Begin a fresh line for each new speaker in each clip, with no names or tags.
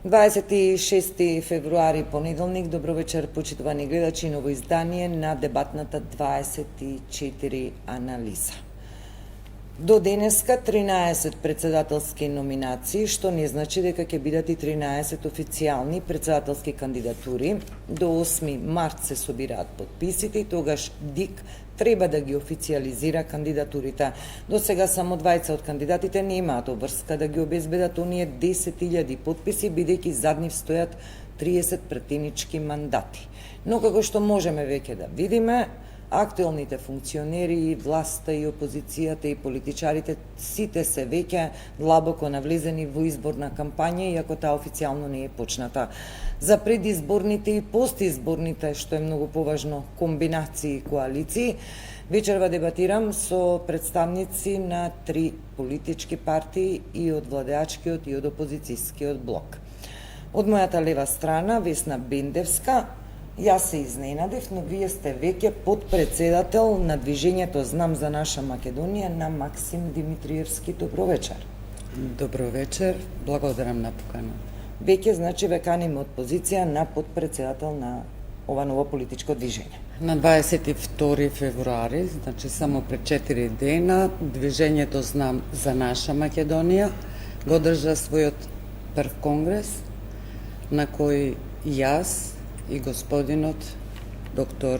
26 февруари, понеделник. Добро вечер, почитувани гледачи, ново издание на дебатната 24 анализа. До денеска 13 председателски номинации, што не значи дека ќе бидат и 13 официјални председателски кандидатури. До 8 март се собираат подписите и тогаш ДИК треба да ги официализира кандидатурите. До сега само двајца од кандидатите немаат обврска да ги обезбедат оние 10.000 подписи, бидејќи зад нив стојат 30 претенички мандати. Но како што можеме веќе да видиме, актуелните функционери, власта и опозицијата и политичарите сите се веќе длабоко навлезени во изборна кампања, иако таа официјално не е почната. За предизборните и постизборните, што е многу поважно, комбинации и коалиции, вечерва дебатирам со представници на 3 политички партии и од владеачкиот и од опозицијскиот блок. Од мојата лева страна, Весна Бендевска, јас се изненадив, но вие сте веќе подпредседател на движењето Знам за наша Македонија на Максим Димитриевски. Добро вечер.
Добро вечер, благодарам на покана.
Веќе, значи, ве каниме од позиција на подпредседател на ова ново политичко движење.
На 22 февруари, значи само пред 4 дена, движењето Знам за наша Македонија го одржа својот прв конгрес, на кој јас и господинот доктор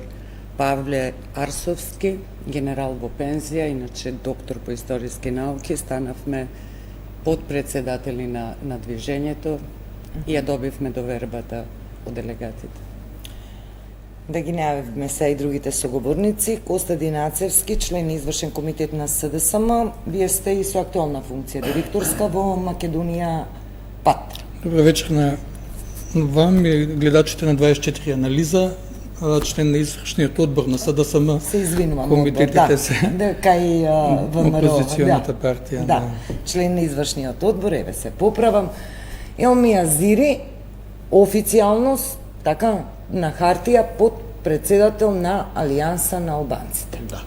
Павле Арсовски, генерал во пензија, иначе доктор по историски науки, станавме подпредседатели на движењето и ја добивме довербата од делегатите.
Да ги најавиме се и другите соговорници. Костадин Ацевски, член на извршен комитет на СДСМ. Вие сте и со актуелна функција директорска во Македонија ПАТ.
Добро вечер на вам и гледачите на 24 анализа, член на извршниот одбор на СДСМ.
Се извинувам,
комитетите се
кај ВМРО,
опозиционата партија.
Да, член на извршниот одбор, еве се поправам. Елми Азири, официјално, така, на хартија, подпредседател на Алијанса на албанците.
Да,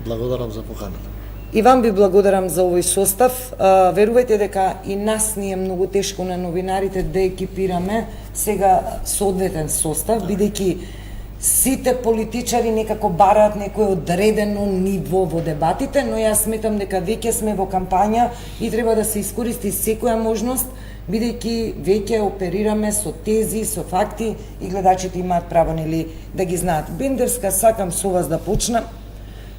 благодарам за поканата.
И вам ви благодарам за овој состав. Верувајте дека и нас ни е многу тешко на новинарите да екипираме сега соодветен состав, бидејќи сите политичари некако бараат некој одредено ниво во дебатите, но јас сметам дека веќе сме во кампања и треба да се искористи секоја можност, бидејќи веќе оперираме со тези, со факти и гледачите имаат право нели да ги знаат. Бендерска, сакам со вас да почнам.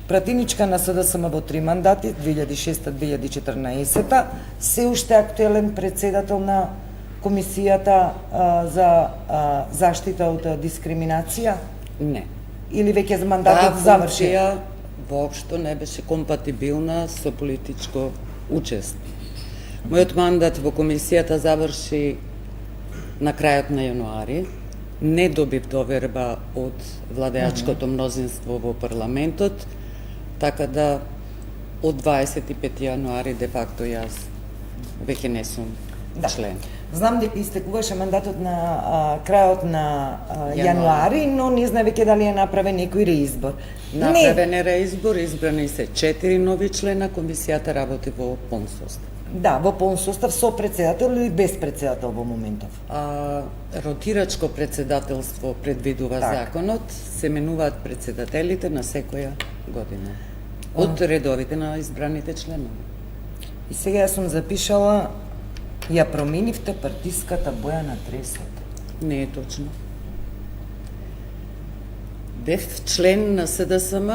Пратеничка на СДСМ во 3 мандати, 2006-2014, се уште актуелен председател на Комисијата за заштита од дискриминација?
Не.
Или веќе мандатот заврши?
Таа воопшто не беше компатибилна со политичко учество. Мојот мандат во комисијата заврши на крајот на јануари. Не добив доверба од владеачкото мнозинство во парламентот, така да од 25 јануари де факто јас веќе не сум член.
Знам дека истекуваше мандатот на крајот на јануари, но не знам веќе дали е направен некој реизбор.
Направен е реизбор, избрани се 4 нови члена, комисијата работи во полн состав.
Да, во полн состав со председател или без председател во моментов?
Ротирачко председателство предвидува законот, се менуваат председателите на секоја година од редовите на избраните членови.
И сега јас сум запишала, ја променивте партиската боја на дресот.
Не е точно. Бев член на СДСМ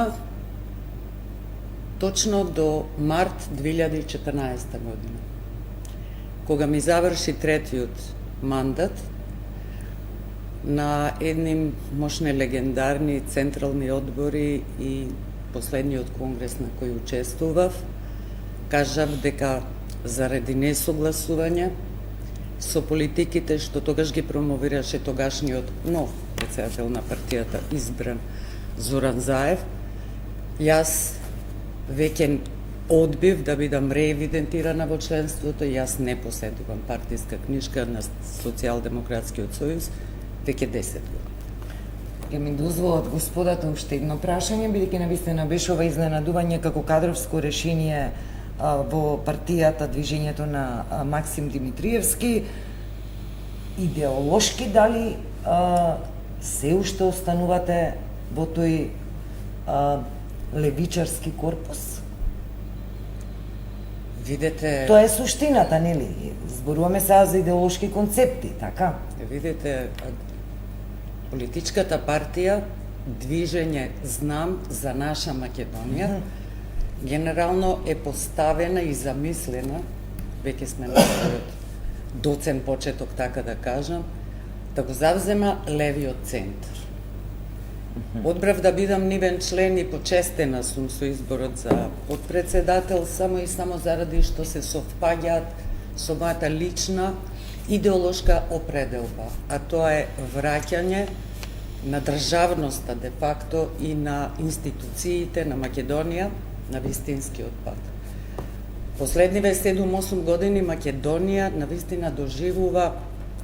точно до март 2014 година. Кога ми заврши третиот мандат на едни мощни легендарни централни одбори и последниот конгрес на кој учествував, кажав дека заради несогласување со политиките што тогаш ги промовираше тогашниот нов председател на партијата избран Зоран Заев, јас веќе одбив да бидам реевидентирана во членството, јас не поседувам партиска книжка на Социјалдемократскиот сојуз веќе 10 години.
Ќе ми дозволат господата уште едно прашање, бидејќи навистина беше ова изненадување како кадровско решение во партијата, движењето на Максим Димитриевски. идеолошки дали се уште останувате во тој левичарски корпус?
Видете,
Тоа е суштината, нели? Зборуваме сега за идеолошки концепти, така?
видите, политичката партија Движење Знам за наша Македонија генерално е поставена и замислена, веќе сме на својот доцен почеток, така да кажам, да го завзема левиот центар. Одбрав да бидам нивен член и почестена сум со изборот за подпредседател, само и само заради што се совпаѓаат со мојата лична идеолошка определба, а тоа е враќање на државноста де факто и на институциите на Македонија на вистинскиот пат. Последниве 7-8 години Македонија навистина доживува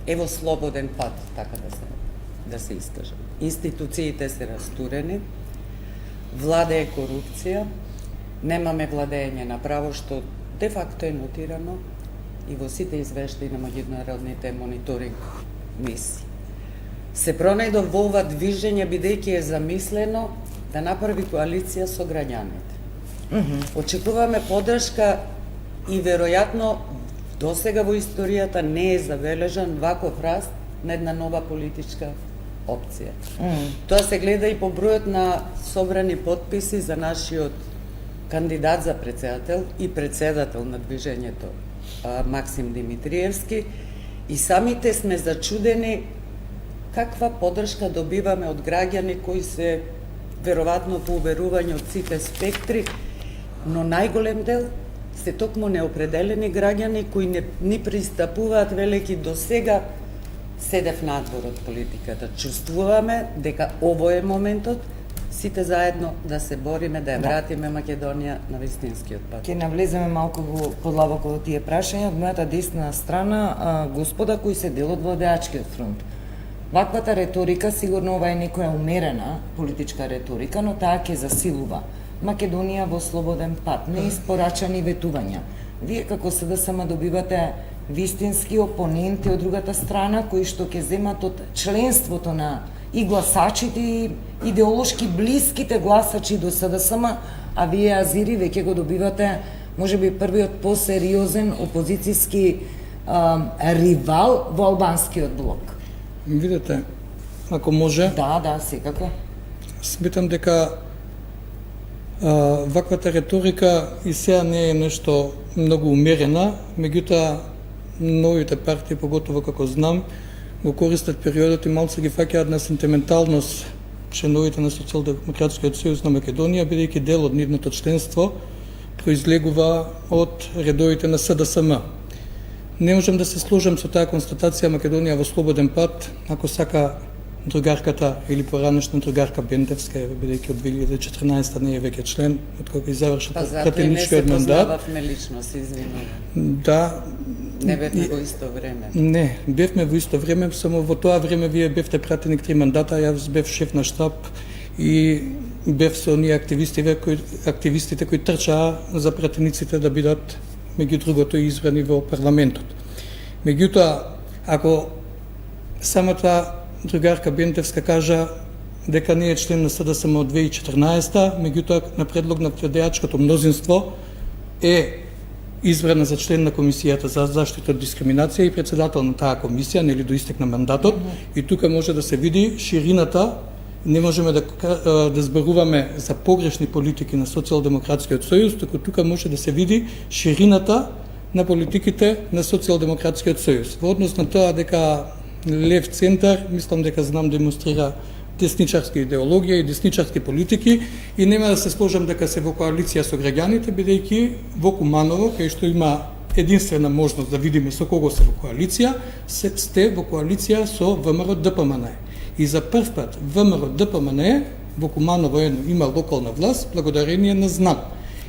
ево слободен пат, така да се искажам. Институциите се растурени, владее корупција, немаме владење на право, што де факто е нотирано и во сите извештаи на меѓународните мониторинг мисии. Се пронајдов во ова движење бидејќи е замислено да направи коалиција со граѓаните. Очекуваме поддршка и веројатно досега во историјата не е забележан ваков раст на една нова политичка опција. Тоа се гледа и по бројот на собрани потписи за нашиот кандидат за председател и председател на движењето Максим Димитриевски, и самите сме зачудени каква поддршка добиваме од граѓани кои се веројатно по уверување од сите спектри, но најголем дел се токму неопределени граѓани кои ни пристапуваат велики до сега седев надвор од политиката. Чувствуваме дека ово е моментот сите заедно да се бориме да ја вратиме Македонија на вистинскиот пат.
Ќе навлеземе малку подлабоко во тие прашања. Од мојата десна страна, господа кои се дел од владеачкиот фронт. Ваквата реторика, сигурно ова е некоја умерена политичка реторика, но таа ќе засилува Македонија во слободен пат, неиспорачани ветувања. Вие како СДСМ добивате вистински опоненти од другата страна кои што ќе земат од членството на и гласачите и идеолошки блиските гласачи до СДСМ, а вие азири веќе го добивате можеби првиот посериозен опозицијски ривал во албанскиот блок.
Видете, ако може,
Да, секако.
сметам дека ваквата реторика и сега не е нешто многу умерена, меѓутоа новите партии, поготово како знам, го користат периодот и малце ги фаќаат на сентименталност членовите на Социјалдемократскиот сојуз на Македонија, бидејќи дел од нивното членство произлегува од редовите на СДСМ. Не можам да се сложам со таа констатација Македонија во слободен пат, ако сака другарката или поранешна другарка Бендевска, бидејќи од 2014 не е веќе член, од кога заврши пратеничкиот мандат.
Затоа не се познававме лично, се извинувам.
Да.
Не бевме во исто време.
Не, бевме во исто време, само во тоа време вие бевте пратеник 3 мандата, јас бев шеф на штаб и бев со оние активистите кои трчаа за пратениците да бидат меѓу другото избрани во парламентот. Меѓутоа, ако самата другарка Бендевска кажа дека не е член на СДСМ од 2014, меѓутоа на предлог на владеачкото мнозинство е избрана за член на Комисијата за заштита од дискриминација и председател на таа комисија, нели до истек на мандатот, и тука може да се види ширината. Не можеме да зборуваме за погрешни политики на Социјалдемократскиот сојуз, туку тука може да се види ширината на политиките на Социјалдемократскиот сојуз. Во однос на тоа дека лев центар, мислам дека знам демонстрира десничарски идеологија и десничарски политики и нема да се сложам дека се во коалиција со граѓаните, бидејќи во Куманово, кај што има единствена можност да видиме со кого се во коалиција, сте во коалиција со ВМРО ДПМН. И за прв пат ВМРО ДПМН во Куманово има локална власт благодарение на Знам.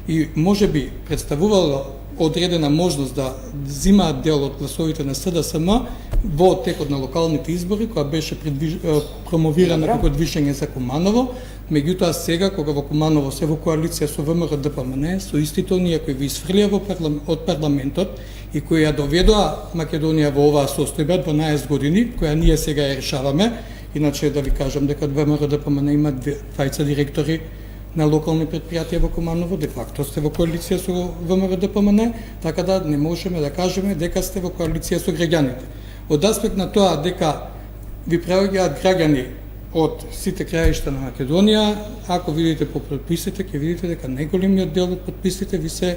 И може би представувало одредена можност да земаат дел од гласовите на СДСМ во текот на локалните избори, која беше промовирана како движење за Куманово. Меѓутоа сега, кога во Куманово се во коалиција со ВМРО ДПМН, со истите оние кои ви изфрлија од парламентот и кои ја доведоа Македонија во оваа состојба 12 години, која ние сега ја решаваме. Иначе да ви кажам дека ВМРО ДПМН има двајца директори на локални предпријатија во Куманово, де факто сте во коалиција со ВМРО ДПМН, така да не можеме да кажеме дека сте во коалиција со граѓаните. Од аспект на тоа дека ви преоѓаат граѓани од сите краишта на Македонија, ако видите по подписите, ќе видите дека најголемиот дел од подписите ви се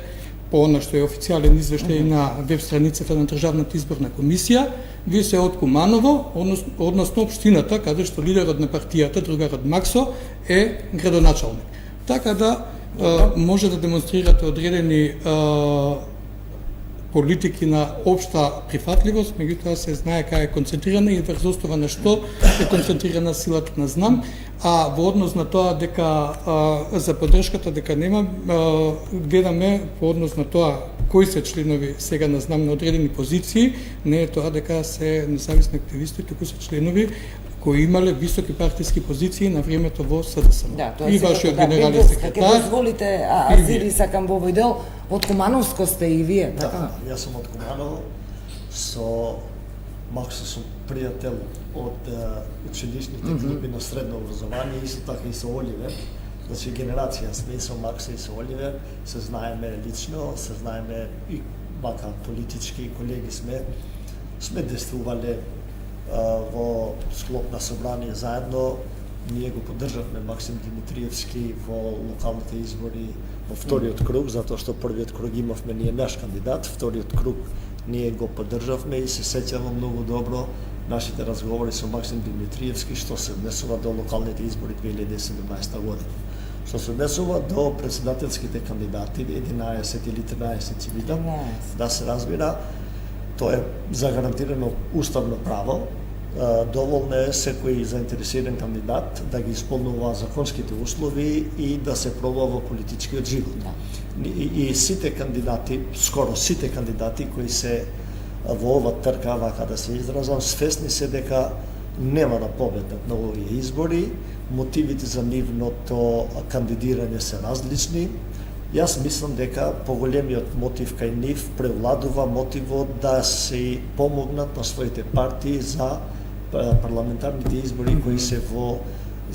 по она што е официјален извештај на веб страницата на Државната изборна комисија, ви се од Куманово, односно општината каде што лидерот на партијата, другарот Максо, е градоначалник. Така да може да демонстрирате одредени политики на општа прифатливост, меѓутоа се знае кај е концентрирана и врз основа на што е концентрирана силата на знам, а во однос на тоа дека за поддршката дека нема, гледаме по однос на тоа кои се членови сега на знам на одредени позиции, не е тоа дека се независни активисти, туку се членови кои имале високи партиски позиции на времето во СДСМ.
Да, тоа
и
е
вашиот
секако,
генерален
Ќе
секретар.
дозволите, Азири, сакам во овој дел, од Кумановско сте и вие, така?
Да, јас сум од Куманово, со Максо сум пријател од ученичните клуби на средно образование, исто така и со Оливер. Значи генерација сме и со Максо и со Оливер, се знаеме лично, се знаеме и вака политички колеги сме действувале во склоп на собрание заедно. Ние го поддржавме Максим Димитриевски во локалните избори во вториот круг, затоа што првиот круг имавме ние наш кандидат, вториот круг ние го поддржавме и се сеќавам многу добро нашите разговори со Максим Димитриевски што се однесува до локалните избори 2017 година. Што се однесува до председателските кандидати, 11 или 13 си видам, да се разбира, тоа е загарантирано уставно право. Доволно е секој заинтересиран кандидат да ги исполнува законските услови и да се пробува во политичкиот живот. И сите кандидати, скоро сите кандидати кои се во ова трка, вака да се изразам, свесни се дека нема да победат на овие избори, мотивите за нивното кандидирање се различни. Јас мислам дека поголемиот мотив кај нив превладува мотивот да се помогнат на своите партии за парламентарните избори кои се во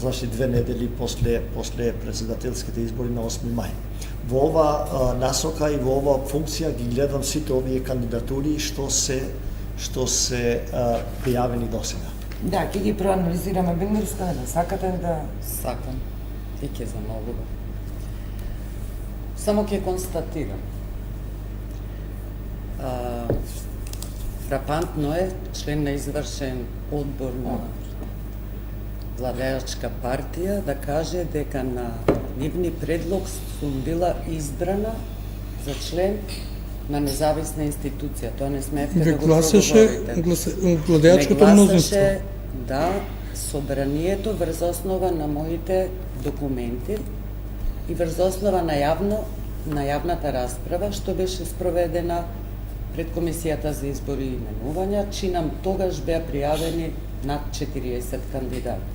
2 недели после председателските избори на 8 мај. Во ова насока и во ова функција ги гледам сите овие кандидатури што се пријавени досега.
Да, ќе ги проанализираме. Бенгерска, да сакате да...
Сакам и ќе замолувам. Само ќе констатирам. Фрапантно е член на извршен одбор на владеачка партија да каже дека на нивни предлог сум била избрана за член на независна институција. Тоа не смеевте да го проговорите.
Владеачкото мнозинство.
Да, собранието врз основа на моите документи и врз основа на јавната расправа што беше спроведена пред Комисијата за избори и именувања, чинам тогаш беа пријавени над 40 кандидати.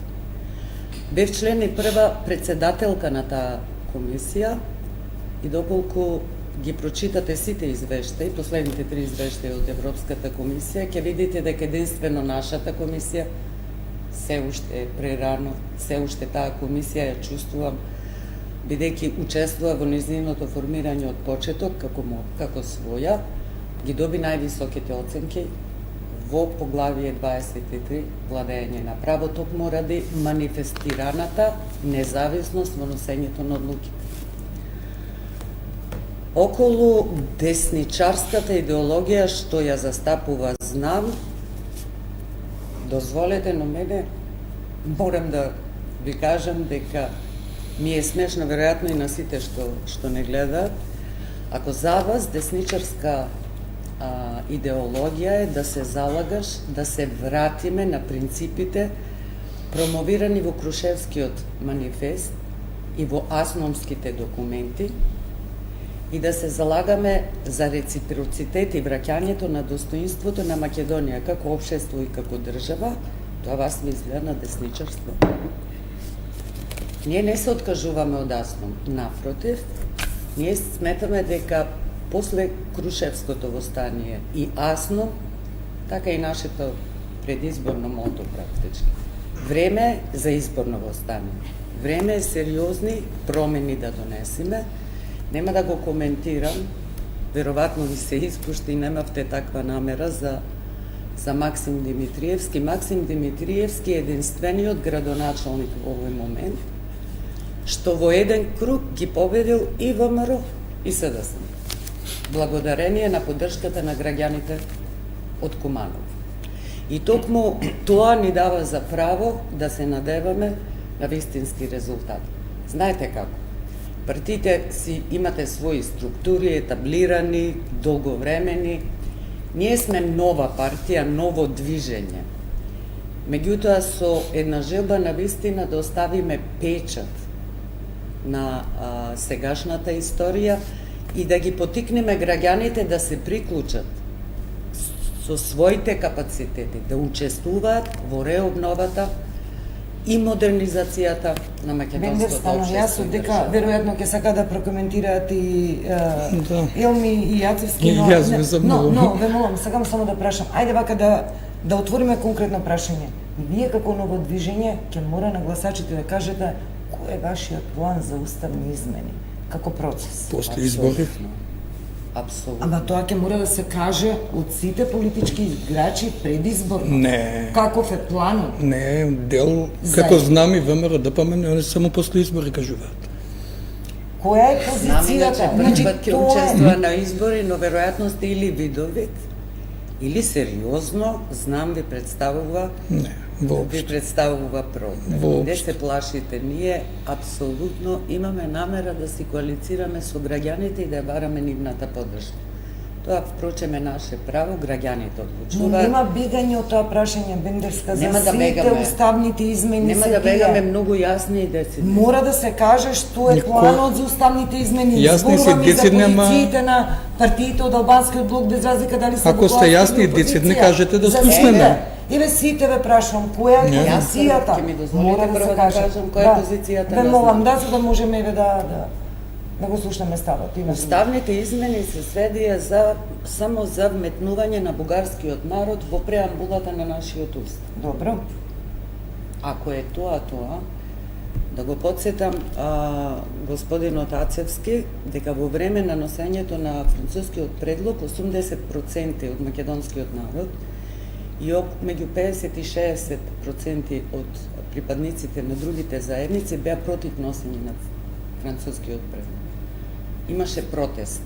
Бев член и прва председателка на таа комисија и доколку ги прочитате сите извештаи, последните 3 извештаи од Европската комисија, ќе видите дека единствено нашата комисија се уште прерано, се уште таа комисија ја чувствувам бидејќи учествува во низиното формирање од почеток како своја, ги доби највисоките оценки во поглавие 23 владење на право, токму ради манифестираната независност во носењето на одлуки. Околу десничарската идеологија што ја застапува знам, дозволете, но мене морам да ви кажам дека ми е смешно, веројатно и на сите што не гледаат, ако за вас десничарска идеологија е да се залагаш да се вратиме на принципите промовирани во Крушевскиот манифест и во Асномските документи и да се залагаме за реципроцитет и враќањето на достоинството на Македонија како општество и како држава, тоа вас ми изгледа на десничарство. Ние не се откажуваме од АСНОМ, напротив, ние сметаме дека после Крушевското востание и АСНОМ, така и нашето предизборно мото практички. Време е за изборно востание. Време е сериозни промени да донесеме. Нема да го коментирам, веројатно ви се испушти и немавте таква намера за Максим Димитриевски. Максим Димитриевски е единствениот градоначалник во овој момент, што во еден круг ги победил и ВМРО и СДСМ. Благодарение на поддршката на граѓаните од Куманово. И токму тоа ни дава за право да се надеваме на вистински резултати. Знаете како? Партиите си имате своји структури, етаблирани, долговремени. Ние сме нова партија, ново движење. Меѓутоа со една желба на вистина да оставиме печат на сегашната историја и да ги потикнеме граѓаните да се приклучат со своите капацитети, да учествуваат во реобновата и модернизацијата на македонското општество.
Јас дека веројатно ќе сака да прокоментираат и Елми и Јацевски,
И јас ве замолувам.
но ве молам, сакам само да прашам. Ајде вака да отвориме конкретно прашање. Вие како ново движење ќе мора на гласачите да кажете кој е вашиот план за уставни измени како процес.
После избори.
Апсолутно.
Ама тоа ќе мора да се каже од сите политички играчи предизборно.
Не.
Каков е планот?
Не, дел,
За-
како знам и ВМРО ДПМН, они само после избори кажуваат.
Која е
Знам иначе
позицијата?
прв пат ќе
тоа е.
учествува на избори, но веројатно сте или видовит, или сериозно, знам ви представува
Не,
ви
воопшто.
представува проблем.
Воопшто.
Не се плашите, ние апсолутно имаме намера да си коалицираме со граѓаните и да ја бараме нивната поддршка. Тоа впрочем е наше право, граѓаните
Но
одлучуваат.
нема бегање од тоа прашање, Бендерска, за
Нема да
сите
бегаме.
уставните измени
Нема
се
да
тие.
бегаме многу јасни и децидирано.
Мора да се каже што е
Никој-
планот за уставните измени.
Јасни се,
Зборувам и за
децидни, ама-
позициите на партиите од албанскиот блок, без разлика дали се
Ако
во
сте
власт
јасни
или
и децидни,
опозиција.
кажете да
За
слушнеме.
себе. Еве сите ве прашувам, која е
Не.
позицијата?
Ќе ми дозволите
Мора да
прво
се
да
каже.
кажам која е позицијата
Ве
на
молам,
знам.
да, за да можеме еве да го слушнеме ставот. Има
Уставните измени се сведија само за вметнување на бугарскиот народ во преамбулата на нашиот устав.
Добро.
Ако е тоа, да го подсетам господинот Ацевски дека во време на носењето на францускиот предлог 80% од македонскиот народ и меѓу 50 и 60% од припадниците на другите заедници беа против носење на францускиот предлог. Имаше протест.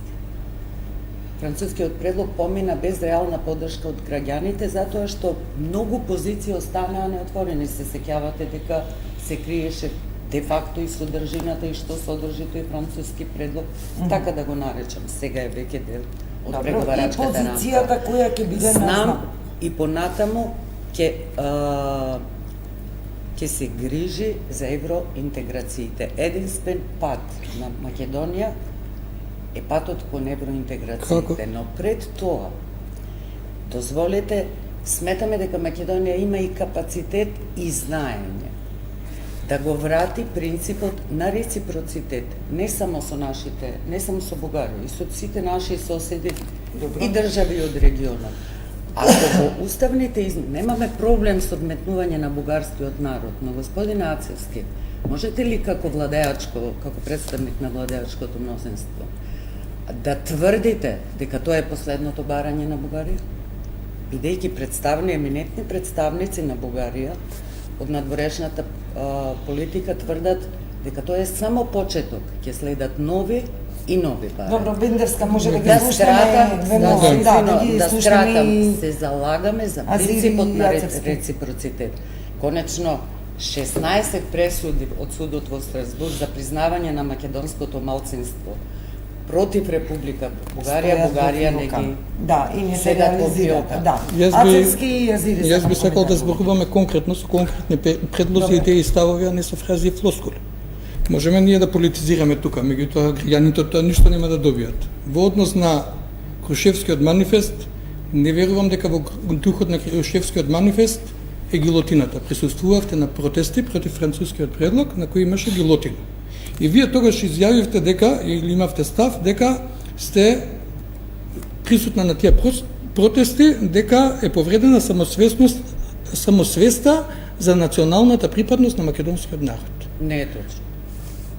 Францускиот предлог помина без реална поддршка од граѓаните, затоа што многу позиции останаа неотворени. Се сеќавате дека се криеше де факто и содржината и што содржи тој француски предлог, така да го наречам. Сега е веќе дел од
Добро. И
преговарачката рамка.
позицијата која ќе биде
Знам и понатаму ќе се грижи за евроинтеграциите. Единствен пат на Македонија е патот кон евроинтеграциите,
Како?
но пред тоа, дозволете, сметаме дека Македонија има и капацитет и знаење да го врати принципот на реципроцитет, не само со нашите, не само со Бугарија, и со сите наши соседи и држави од регионот. Ако во уставните измени немаме проблем со вметнување на бугарскиот народ, но господин Ацевски, можете ли како како представник на владеачкото мнозинство, да тврдите дека тоа е последното барање на Бугарија? Бидејќи еминентни представници на Бугарија од надворешната политика тврдат дека тоа е само почеток, ќе следат нови и нови барања.
Добро, Бендерска, може да ги
Да
слушнеме.
скратам,
ве молам,
да
слушнеме
скратам,
и-
се залагаме за
Азири
принципот на
Јацевски.
реципроцитет. Конечно, 16 пресуди од судот во Страсбург за признавање на македонското малцинство против Република Бугарија, Бугарија не ги
Да, и не се
седат во
реализира.
фиока.
Да.
Јас би-
Ацевски и Азири.
Јас
сакам
би сакал да
коментар.
зборуваме конкретно со конкретни предлози,
Добре.
идеи и ставови, а не со фрази и флоскули. Можеме ние да политизираме тука, меѓутоа граѓаните тоа ништо нема да добијат. Во однос на Крушевскиот манифест, не верувам дека во духот на Крушевскиот манифест е гилотината. Присуствувавте на протести против францускиот предлог на кој имаше гилотина. И вие тогаш изјавивте дека, или имавте став, дека сте присутна на тие протести, дека е повредена самосвеста за националната припадност на македонскиот народ.
Не е точно.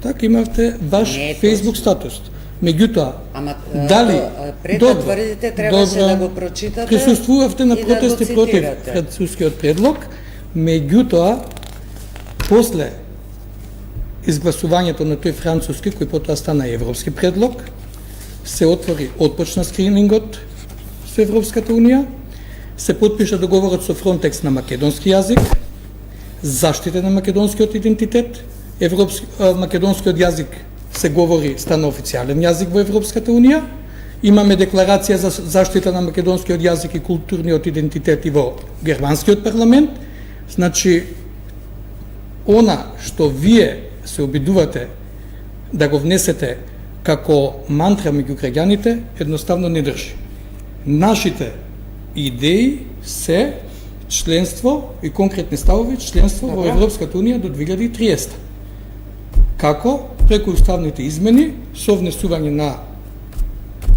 Така имавте ваш Facebook статус. Меѓутоа,
Ама
дали
пред да тврдите требаше да го прочитате.
Присуствувавте на
и
протести
да
против францускиот предлог, меѓутоа после изгласувањето на тој француски, кој потоа стана европски предлог, се отпочна скринингот со Европската унија, се подпиша договорот со Фронтекс на македонски јазик, заштита на македонскиот идентитет, македонскиот јазик се говори, стана официјален јазик во Европската унија, имаме декларација за заштита на македонскиот јазик и културниот идентитет и во германскиот парламент. Значи, она што вие се обидувате да го внесете како мантра меѓу граѓаните, едноставно не држи. Нашите идеи се членство и конкретни ставови членство во Европската унија до 2030. Како? Преку уставните измени, со внесување на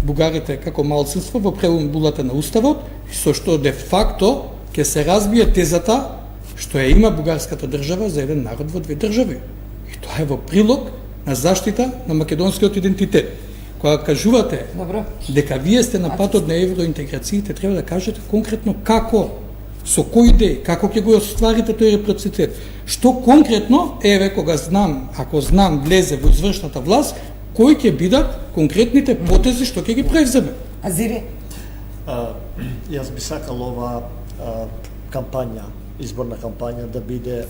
бугарите како малцинство во преамбулата на уставот, со што де факто ќе се разбие тезата што ја има бугарската држава за еден народ во две држави. И тоа е во прилог на заштита на македонскиот идентитет. Кога кажувате дека вие сте на патот на евроинтеграциите, треба да кажете конкретно како, со кои идеи, како ќе го остварите тој репроцитет. Што конкретно, кога знам, ако знам влезе во извршната власт, кои ќе бидат конкретните потези што ќе ги превземе?
Азири?
Јас би сакал ова кампања, изборна кампања да биде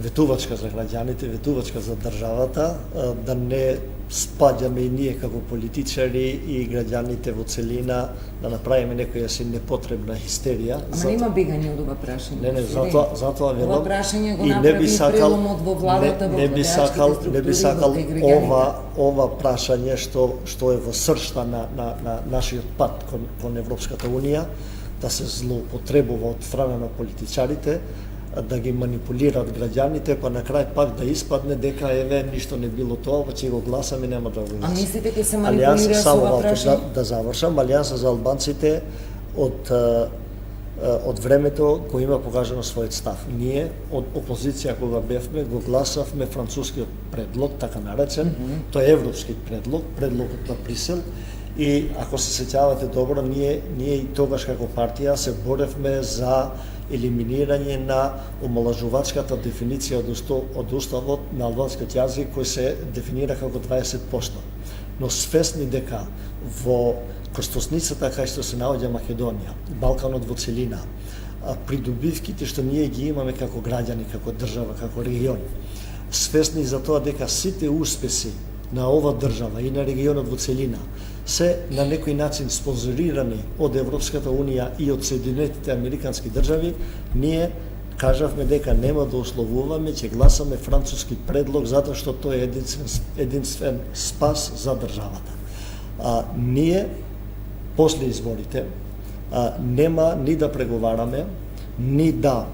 ветувачка за граѓаните, ветувачка за државата, да не спаѓаме и ние како политичари и граѓаните во целина да направиме некоја си непотребна хистерија.
Ама нема бегање од ова прашање.
Не, затоа велам.
Ова прашање го направи преломот во владата, во
не би сакал ова прашање што е во сршта на нашиот пат кон Европската унија, да се злоупотребува од страна на политичарите, да ги манипулираат граѓаните, па на крај пак да испадне дека ништо не било тоа, па ќе го гласаме, нема да го гласаме.
А мислите ќе се манипулира со ова прашање?
Да завршам, Алијанса за албанците од времето го има покажано својот став. Ние од опозиција кога бевме го гласавме францускиот предлог, така наречен, тој е европски предлог, предлогот на Брисел. И ако се сеќавате добро, ние и тогаш како партија се боревме за елиминирање на омалажувачката дефиниција од уставот на албанскиот јазик кој се дефинира како 20%. Но свесни дека во крстосницата кај што се наоѓа Македонија, Балканот во целина, придобивките што ние ги имаме како граѓани, како држава, како регион, свесни за тоа дека сите успеси на ова држава и на регионот во целина се на некој начин спонзорирани од Европската унија и од Соединетите американски држави, ние кажавме дека нема да условуваме, ќе гласаме француски предлог затоа што тој е единствен спас за државата. Ние после изборите нема ни да преговараме, ни да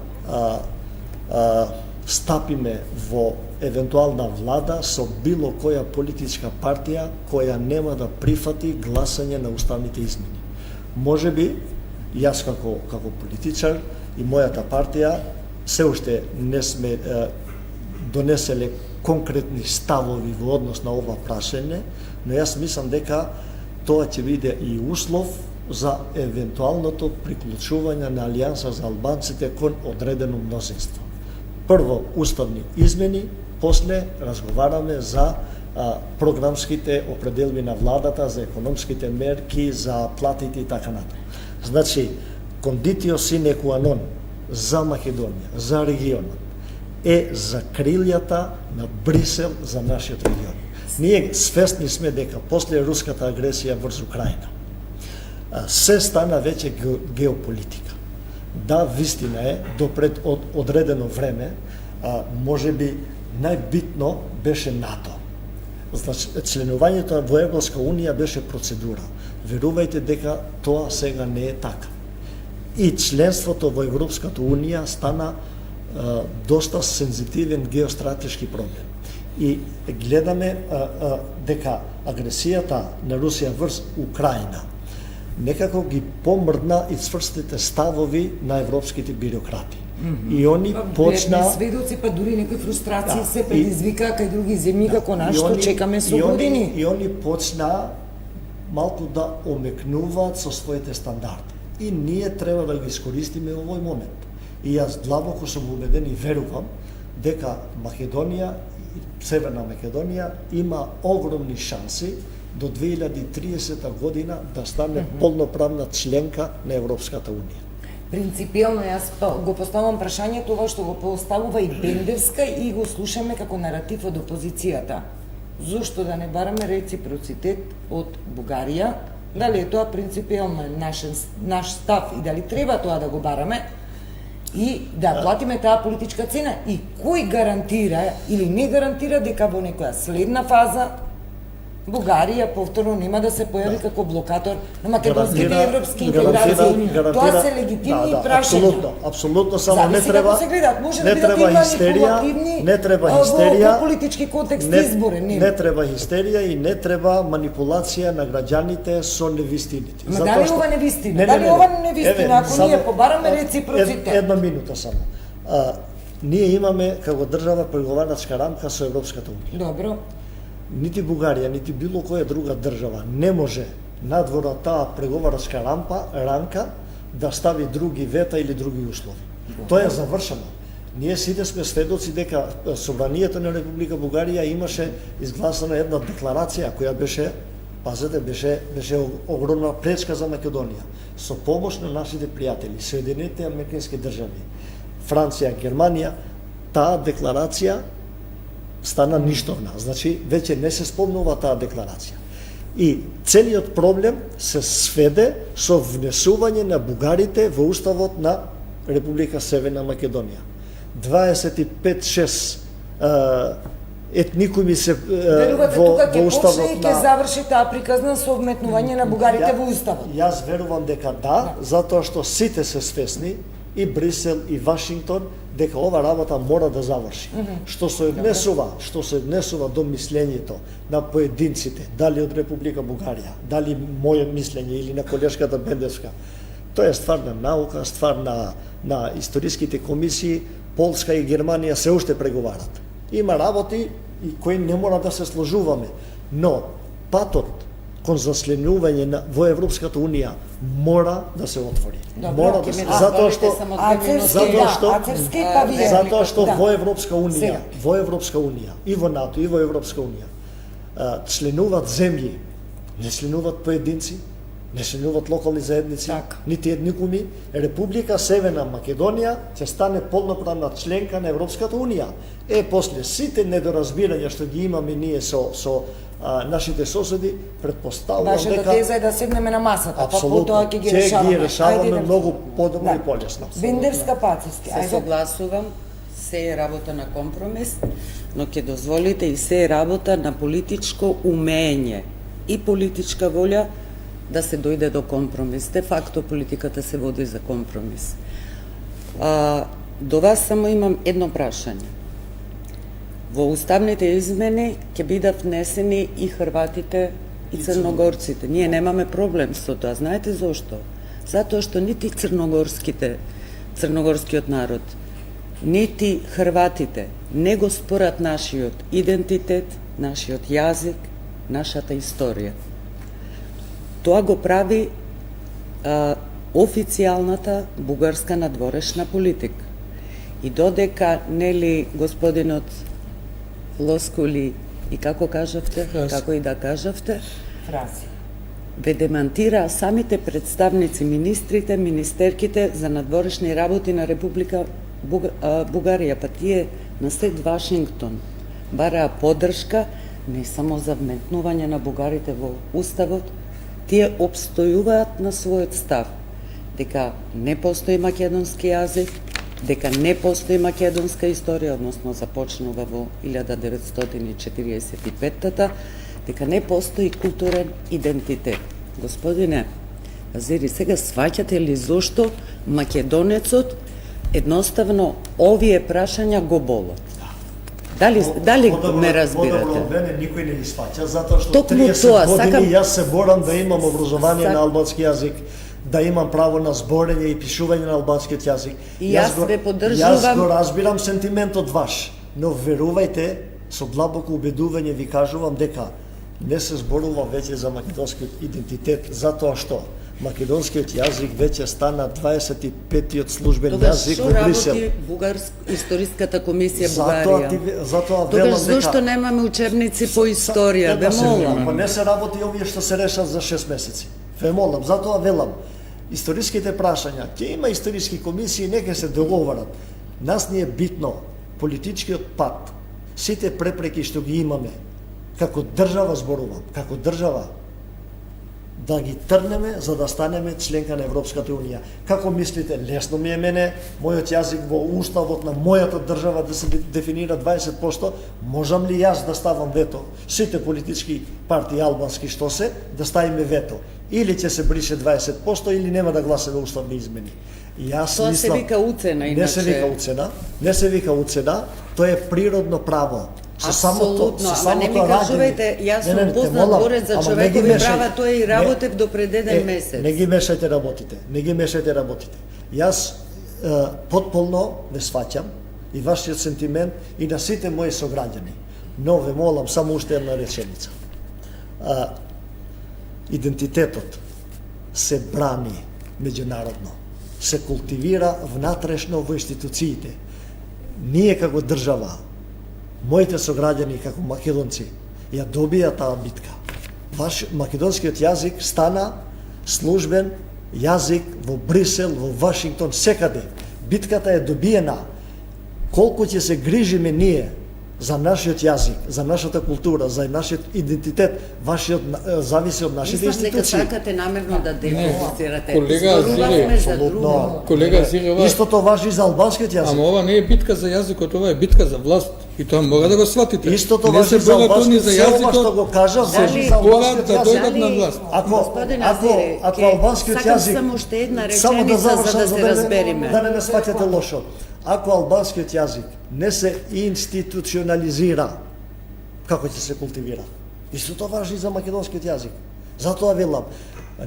стапиме во евентуална влада со било која политичка партија која нема да прифати гласање на уставните измени. Може би, јас како политичар и мојата партија се уште не сме донеселе конкретни ставови во однос на ова прашање, но јас мислам дека тоа ќе биде и услов за евентуалното приклучување на Алијанса за албанците кон одредено мнозинство. Прво уставни измени, после разговараме за програмските определби на владата, за економските мерки, за платите и така натаму. Значи, кондитио sine qua non за Македонија, за регионот, е закрилјата на Брисел за нашиот регион. Ние свесни сме дека после руската агресија врз Украина, се стана веќе геополитика. Да, вистина е, допред од одредено време, може би најбитно беше НАТО. Значи, членувањето во Европска Унија беше процедура. Верувајте дека тоа сега не е така. И членството во Европската Унија стана доста сензитивен геостратешки проблем. И гледаме дека агресијата на Русија врз Украина некако ги помрдна и цврстите ставови на европските бюрократи. И они почна
сведоци, па дури некои фрустрации се предизвика кај други земји како нашто чекаме со години.
И они почна малку да омекнуваат со своите стандарди. И ние треба да го искористиме овој момент. И јас длабоко сум убеден и верувам дека Македонија, Северна Македонија има огромни шанси до 2030 година да стане полноправна членка на Европската Унија.
Принципиелно јас го поставам прашањето ова што го поставува и Бендевска и го слушаме како наратив од опозицијата. Зошто да не бараме реципроцитет од Бугарија? Дали е тоа принципиелно наш став и дали треба тоа да го бараме? И да платиме таа политичка цена? И кој гарантира или не гарантира дека во некоја следна фаза Бугарија повторно нема да се појави како блокатор на македонските европски интеграции? Тоа се легитимни прашања.
Апсолутно, само не
Зависи
треба
како се гледат, може да
не
бидат
треба
и
хистерија,
манипулативни
не треба хистерија,
во политички контекст изборен.
Не треба хистерија и не треба манипулација на граѓаните со невистините.
Ма дали ова невистина? Дали ова невистина ако ние побараме реципроцитет?
Една минута само. Ние имаме како држава преговарачка рамка со Европската Унија.
Добро.
Нити Бугарија, нити било која друга држава не може надвор на таа преговарачка рамка да стави други вета или други услови. Тоа е завршено. Ние сите сме сведоци дека Собранието на Република Бугарија имаше изгласана една декларација која беше, пазете, беше огромна пречка за Македонија. Со помош на нашите пријатели, Соединетите Американски држави, Франција, Германија, таа декларација стана ништовна. Значи, веќе не се спомнува таа декларација. И целиот проблем се сведе со внесување на бугарите во уставот на Република Северна Македонија. 25-6 етникуми се во уставот
на... Ќе заврши таа приказна со вметнување на бугарите во уставот.
Јас верувам дека да, затоа што сите се свесни, и Брисел и Вашингтон, дека ова работа мора да заврши. Што се однесува до мислењето на поединците, дали од Република Бугарија, дали моје мислење или на колешката Бендевска, тоа е ствар на наука, ствар на историските комисии. Полска и Германија се уште преговарат. Има работи и кои не мора да се сложуваме, но патот кон засленување во Европската Унија мора да се отвори. Мора да се, затоа што во Европска Унија и во НАТО и во Европска Унија членуваат земји, не членуваат поединци, не членуваат локални заедници, нити етникуми. Република Северна Македонија ќе стане полноправна членка на Европската Унија. После сите недоразбирања што ги имаме ние со нашите соседи, предпоставувам дека...
Вашата теза е да седнеме на масата, па потоа ќе ги
решаваме. Ќе ги решаваме
да...
многу подобро и полесно.
Бендевска Пацевски.
Се согласувам, се е работа на компромис, но ќе дозволите и се е работа на политичко умење и политичка волја да се дојде до компромис. Де факто политиката се води за компромис. До вас само имам едно прашање. Во уставните измени ќе бидат внесени и хрватите и црногорците. Ние немаме проблем со тоа. Знаете зошто? Затоа што нити црногорскиот народ, нити хрватите не го спорат нашиот идентитет, нашиот јазик, нашата историја. Тоа го прави официјалната бугарска надворешна политика. И додека нели господинот Лоскули и како кажавте, како и да кажавте,
фрази
ве демантира самите представници, министрите, министерките за надворешни работи на Република Бугарија, па тие на сед Вашингтон бараа поддршка не само за вметнување на бугарите во уставот, тие обстојуваат на својот став дека не постои македонски јазик, дека не постои македонска историја, односно започнува во 1945-та, дека не постои културен идентитет. Господине Азери, сега сваќате ли зошто македонецот едноставно овие прашања го болат? Дали ме разбирате?
Подобро од мене никој не ги сваќа, затоа што
Токму
30
тоа,
години
сакам-
јас се борам да имам образование на албански јазик, да имам право на зборење и пишување на албанскиот јазик.
И јас ве поддржувам.
Јас го разбирам сентиментот ваш, но верувајте, со длабоко убедување ви кажувам дека не се зборува веќе за македонскиот идентитет, затоа што македонскиот јазик веќе стана 25-тиот службен јазик
Што
во Брисел.
работи Историската комисија
Затоа
Бугарија?
затоа
Тогаш
велам дека
зошто немаме учебници по историја?
Една
Ве
секунда,
молам.
па не се работи овие што се решат за 6 месеци. Ве молам, затоа велам. Историските прашања, ќе има историски комисии, нека се договарат. Нас ни е битно политичкиот пат, сите препреки што ги имаме, како држава зборувам, како држава, да ги трнеме за да станеме членка на Европската Унија. Како мислите, лесно ми е мене, мојот јазик во уставот на мојата држава да се дефинира 20%, можам ли јас да ставам вето? Сите политички партии албански што се, да ставиме вето. Или ќе се брише 20% или нема да гласаме уставни измени. Јас
Тоа се
мислам,
вика уцена,
Не се вика
иначе.
уцена, не се вика уцена, тоа е природно право.
Апсолутно, ама не ми кажувајте, јас сум познат борец за човекови права, тоа и работев до пред еден месец.
Не ги мешајте работите, не ги мешајте работите. Јас потполно не сваќам и вашиот сентимент и на сите мои сограѓани. Но ве молам само уште една реченица. Идентитетот се брани меѓународно, се култивира внатрешно во институциите. Ние како држава, моите сограѓани како македонци, ја добија таа битка. Македонскиот јазик стана службен јазик во Брисел, во Вашингтон, секаде. Битката е добиена. Колку ќе се грижиме ние за нашиот јазик, за нашата култура, за нашиот идентитет, вашиот зависи од нашите
Мислам дека
институции.
сакате намерно да дефинирате.
Колега
Зборувавме за
Апсолутно.
друго.
Колега Азири, ова
Истото важи за албанскиот јазик.
Ама ова не е битка за јазикот, ова е битка за власт. И тоа мора да го сватите.
Истото
не се
важи за
борат они
албанскиот,
за
се ова што го
јазикот,
кажа,
се
важи за
борат
албанскиот
да
јазик.
дојдат на власт.
Господин Азири,
ако
ке-
албанскиот
сакам
јазик,
само уште една
само
реченица за
завршам,
да се разбериме.
Да не ме сваќате лошо. Ако албанскиот јазик не се институционализира, како ќе се култивира? Истото важи за македонскиот јазик. Затоа велам,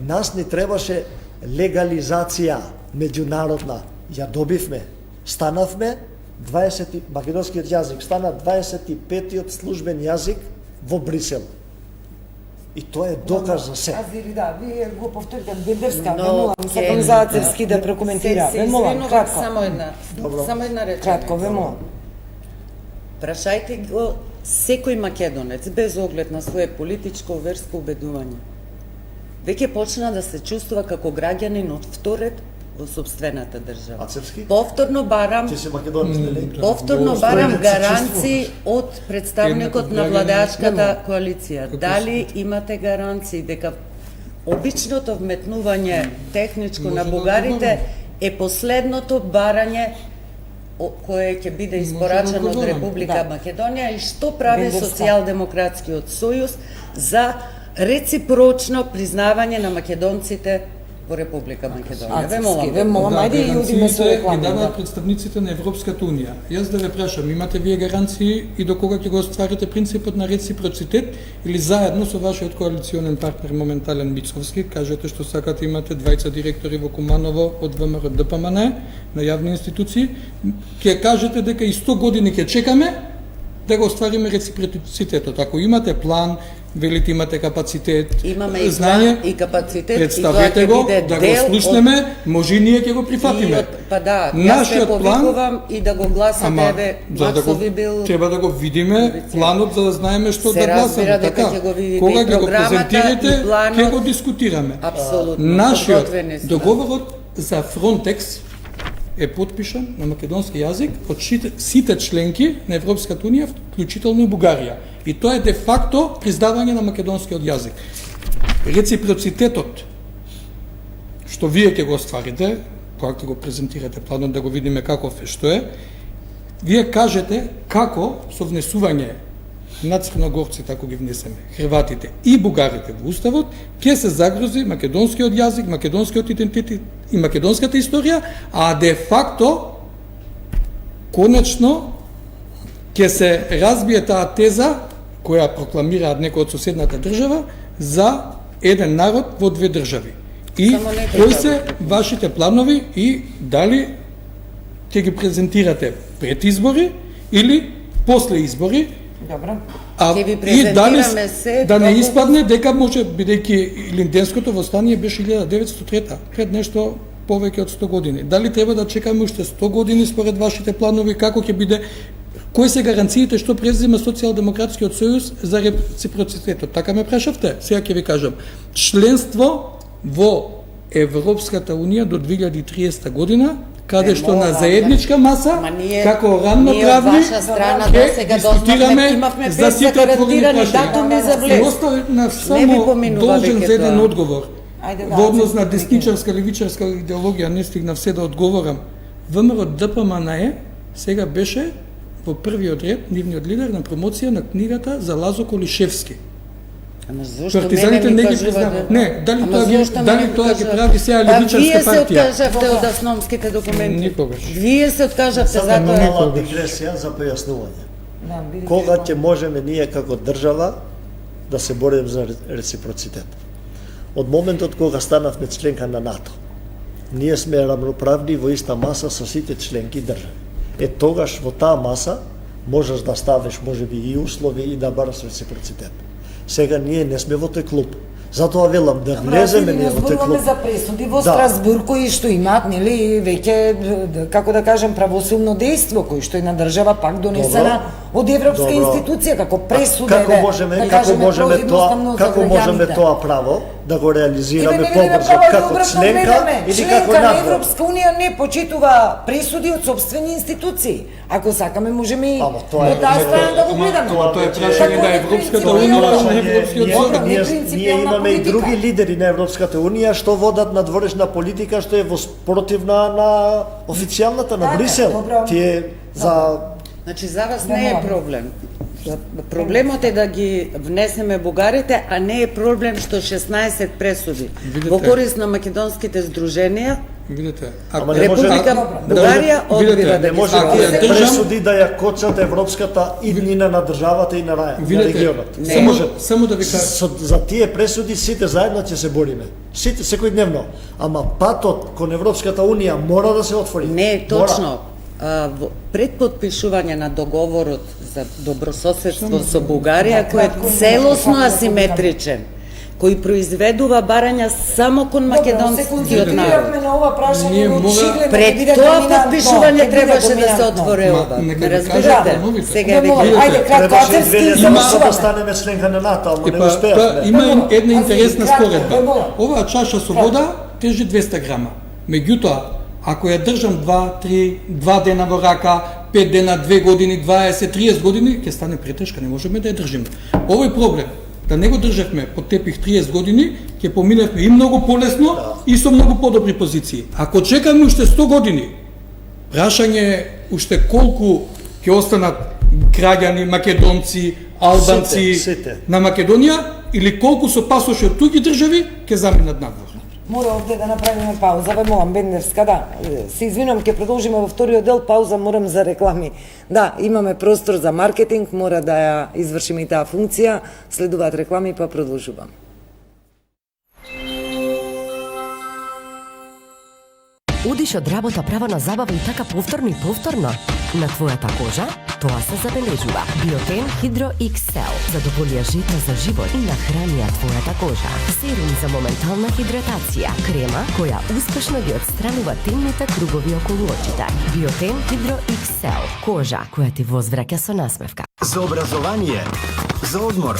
нас ни требаше легализација меѓународна. Ја добивме. Станавме 20 македонскиот јазик стана 25-тиот службен јазик во Брисел. И тоа е доказ за се.
Азири, да, вие го повторите Бендерска,
Но,
ве молам, сакам
ке-
Зацевски да прокоментира.
Се
Ве молам,
извинувам,
кратко.
само една реченица.
Кратко, ве молам.
Прашајте го секој македонец, без оглед на свое политичко, верско убедување. Веќе почна да се чувствува како граѓанин од вторет во собствената држава.
Ацевски?
Повторно барам,
Ти си македонец, нели?
повторно
Го
барам
успоредно се
гаранции од представникот
Еднаков
на
граѓанин
владеачката
нема.
коалиција.
Како
Дали имате гаранции дека обичното вметнување техничко
Може
на
да
бугарите
одговорам.
е последното барање кое ќе биде
Може да
испорачано од
одговорам.
Република
Да.
Македонија и што прави
Бендерска.
Социјалдемократскиот сојуз за реципрочно признавање на македонците во Република Македонија. Ве молам.
Ве молам, ајде и јудиме со
гаранциите
реклама.
ги
Да.
даваат представниците на Европската Унија. Јас да ве прашам, имате вие гаранции и до кога ќе го остварите принципот на реципроцитет или заедно со вашиот коалиционен партнер моментален Мицовски, кажете што сакате, имате двајца директори во Куманово од ВМРО ДПМН на јавни институции, ќе кажете дека и 100 години ќе чекаме да го оствариме реципроцитетот. Ако имате план, велите имате капацитет,
Имаме и
знање,
план и капацитет и тоа
представете
ќе
го,
биде
да го
дел
слушнеме, може и ние ќе го
И
прифатиме.
па да, јас ве
Нашиот план,
повикувам и да го гласате, еве,
за да
Максо
го,
ви бил...
треба да го видиме планот за да знаеме што
Се
да гласаме.
разбира дека
Така,
ќе го видите
кога
и
ќе го
програмата,
презентирате,
и планот.
ќе го дискутираме.
Апсолутно,
Нашиот
подготвени сме.
договорот за Фронтекс е подпишан на македонски јазик од сите членки на Европската Унија, вклучително и Бугарија. И тоа е де факто признавање на македонскиот јазик. Реципроцитетот што вие ќе го остварите, кога ќе го презентирате планот да го видиме каков е, што е, вие кажете како со внесување на црногорците, ако ги внесеме, хрватите и бугарите во уставот, ќе се загрози македонскиот јазик, македонскиот идентитет и македонската историја, а де факто конечно ќе се разбие таа теза која прокламираат некои од соседната држава за еден народ во две држави. И кои се вашите планови и дали ќе ги презентирате пред избори или после избори?
Добро.
Ќе ви
И
презентираме се
да не
како-
испадне дека може, бидејќи Илинденското восстание беше 1903, пред нешто повеќе од 100 години. Дали треба да чекаме уште 100 години според вашите планови, како ќе биде, кои се гаранциите што презема Социјалдемократскиот сојуз за реципроцитетот? Така ме прашавте, сега ќе ви кажам. Членство во Европската Унија до 2030 година, каде што на заедничка маса, како рамноправни,
ние од ваша страна
ќе
досега
дискутираме
имавме
за
без
сите отворени
гарантирани
прашања.
датуми за
И
влез.
оставив на
Не ви
само
поминува
должен
веќе
за еден
тоа.
одговор.
Ајде, да,
Во однос на
ајде,
десничарска, левичарска идеологија не стигнав се да одговорам. ВМРО ДПМНЕ сега беше во првиот ред, нивниот лидер на промоција на книгата за Лазо Колишевски.
Ама зошто
Партизаните
мене ми
не ги
кажувате?
признаваат. Не, дали
Ама
тоа ги
зошто
дали
мене ми
тоа ги
кажувате?
прави сега левичарска
Вие се
партија?
откажавте од основските документи.
Никогаш.
Вие се откажавте
Само
за тоа.
мала дигресија за појаснување.
Да, бидете
Кога
спокојни.
ќе можеме ние како држава да се борим за реципроцитет? Од моментот кога станавме членка на НАТО, ние сме рамноправни во иста маса со сите членки држави. Тогаш во таа маса можеш да ставиш можеби и услови и да бараш реципроцитет. Сега ние не сме во тој клуб. Затоа велам да влеземе ние во тој
Зборуваме
клуб.
за пресуди во
Да.
Страсбург кои што имаат, нели, веќе, како да кажем, правосудно дејство, кој што една држава пак донесена од Европска
Добро.
институција, како пресуда.
Како можеме, како можеме тоа право да го реализираме побрзо како членка или како
на
надвор?
Европска унија не почитува пресуди од собствени институции. Ако сакаме можеме и
Ама тоа е-
од таа страна да го
Ама
гледаме.
тоа е
Како
прашање на
не
Европската
принципијално?
унија, на
Ние-
Европскиот
ние-
суд.
Добро,
ние-
непринципијална
Ние имаме и
политика.
други лидери на Европската унија што водат надворешна политика што е противна на официјалната на
Така,
Брисел.
добро.
Тие за
Значи за вас
Да,
не е
мора.
проблем. Проблемот е да ги внесеме бугарите, а не е проблем што 16 пресуди
Видите.
во корист на македонските здруженија.
Видите,
Ама не може-
Република
Добро.
Бугарија
Видите,
одбира да
не
ги
може
Ако
стави.
ја
тие
држам-
пресуди да ја кочат европската иднина на државата и на
видите,
регионот. Не
само,
може.
само да ви кажам,
За тие пресуди сите заедно ќе се бориме. Сите секојдневно. Ама патот кон Европската унија мора да се отвори.
Не е
Мора.
точно. Пред подпишување на договорот за добрососедство со Бугарија, кој е целосно асиметричен, кој произведува барања само кон македонскиот народ.
на ова прашање
Ние
во
мора-
Чигле, да
Пред
биде
тоа
доминантно,
подпишување
да биде
требаше да се
доминантно.
отвори
Ма,
ова.
нека
Ме
ви
разбирате?
кажам новите.
Сега ви
Да,
кажам.
ајде, кратко,
Требаше
Ацевски,
2008
завршуваме.
да станеме членка на НАТО, ама не
Па
успеавме.
има
Бебола,
една
аз
интересна
ви кратко,
споредба.
бебола.
Оваа чаша со вода тежи 200 грама. Меѓутоа, ако ја држам 2 дена во рака, 5 дена, 2 години, 20, 30 години, ќе стане претешка, не можеме да ја држиме. Овој проблем, да не го држевме под тепих 30 години, ќе поминевме и многу полесно и со многу подобри позиции. Ако чекаме уште 100 години, прашање е уште колку ќе останат граѓани, македонци, албанци
Сите.
на Македонија или колку со пасоши од туѓи држави ќе заминат надвор.
Мора овде да направиме пауза, ве молам, Бендерска, да. Се извинувам, ќе продолжиме во вториот дел, пауза морам за реклами. Да, имаме простор за маркетинг, мора да ја извршиме и таа функција, следуваат реклами, па продолжувам.
Одиш од работа право на забава и така повторно и повторно? На твојата кожа тоа се забележува. Биотен Hydro XL задоволија жета за живот и нахранија твојата кожа. Серум за моментална хидратација, крема која успешно ги отстранува темните кругови околу очите. Биотен Hydro XL, кожа која ти возвраќа со насмевка.
За образование, за одмор,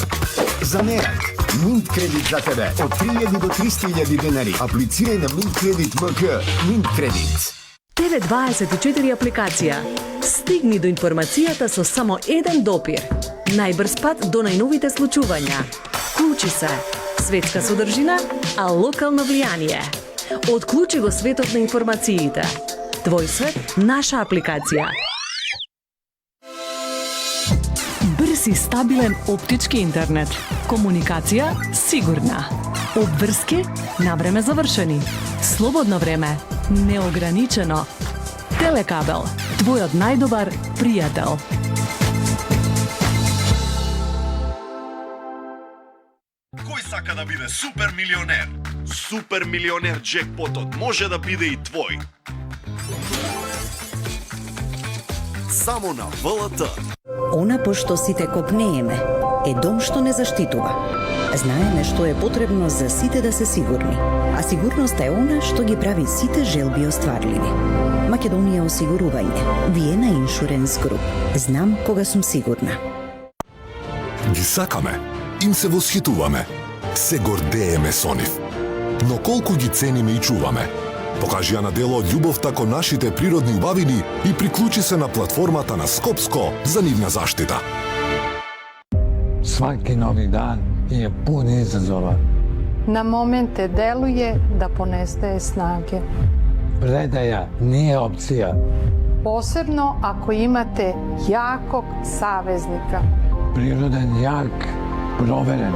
за мерак. Минт кредит за тебе од 3000 до 300.000 денари. Аплицирај на Минт кредит МК. Минт кредит.
TV24 апликација. Стигни до информацијата со само еден допир. Најбрз пат до најновите случувања. Вклучи се. Светска содржина, а локално влијание. Отклучи го светот на информациите. Твој свет, наша апликација. Брз и стабилен оптички интернет. Комуникација сигурна. Обврски на време завршени. Слободно време неограничено. Телекабел, твојот најдобар пријател.
Кој сака да биде супер милионер? Супер милионер джекпотот може да биде и твој. Само на ВЛТ.
Она по што сите копнееме е дом што не заштитува. Знаеме што е потребно за сите да се сигурни, а сигурноста е она што ги прави сите желби остварливи. Македонија осигурување. Виена Иншуренс Груп. Знам кога сум сигурна.
Ги сакаме, им се восхитуваме, се гордееме со нив. Но колку ги цениме и чуваме? Покажи ја на дело од љубовта кон нашите природни убавини и приклучи се на платформата на Скопско за нивна заштита.
Svaki novi dan je pun izazova.
Na momente deluje da ponestaje snage.
Predaja nije opcija.
Posebno ako imate jakog saveznika.
Prirodan jak, proveren.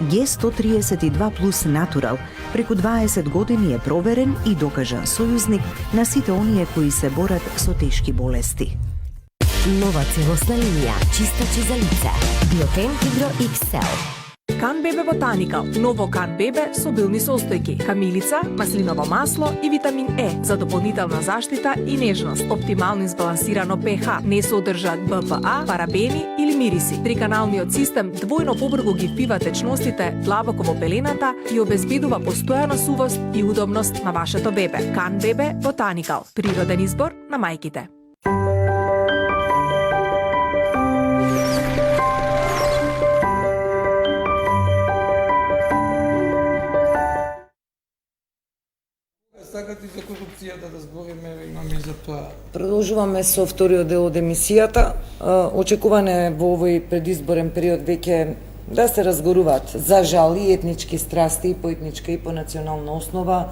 Г132 плюс Натурал преку 20 години е проверен и докажан сојузник на сите оние кои се борат со тешки болести.
Нова целосна линија, чистачи за лице. Биотен Хидро XL.
Кан Бебе Ботаникал. Ново Кан Бебе со билни состојки, камилица, маслиново масло и витамин Е за дополнителна заштита и нежност. Оптимално избалансирано pH, не содржат БПА, парабени или мириси. Триканалниот систем двојно побрзо ги впива течностите длабоко во пелената и обезбедува постојана сувост и удобност на вашето бебе. Кан Бебе Ботаникал. Природен избор на мајките.
Сакате за корупцијата да збориме, имаме и за тоа.
Продолжуваме со вториот дел од емисијата. Очекуване е во овој предизборен период веќе да се разгоруваат за жал и етнички страсти и по етничка и по национална основа.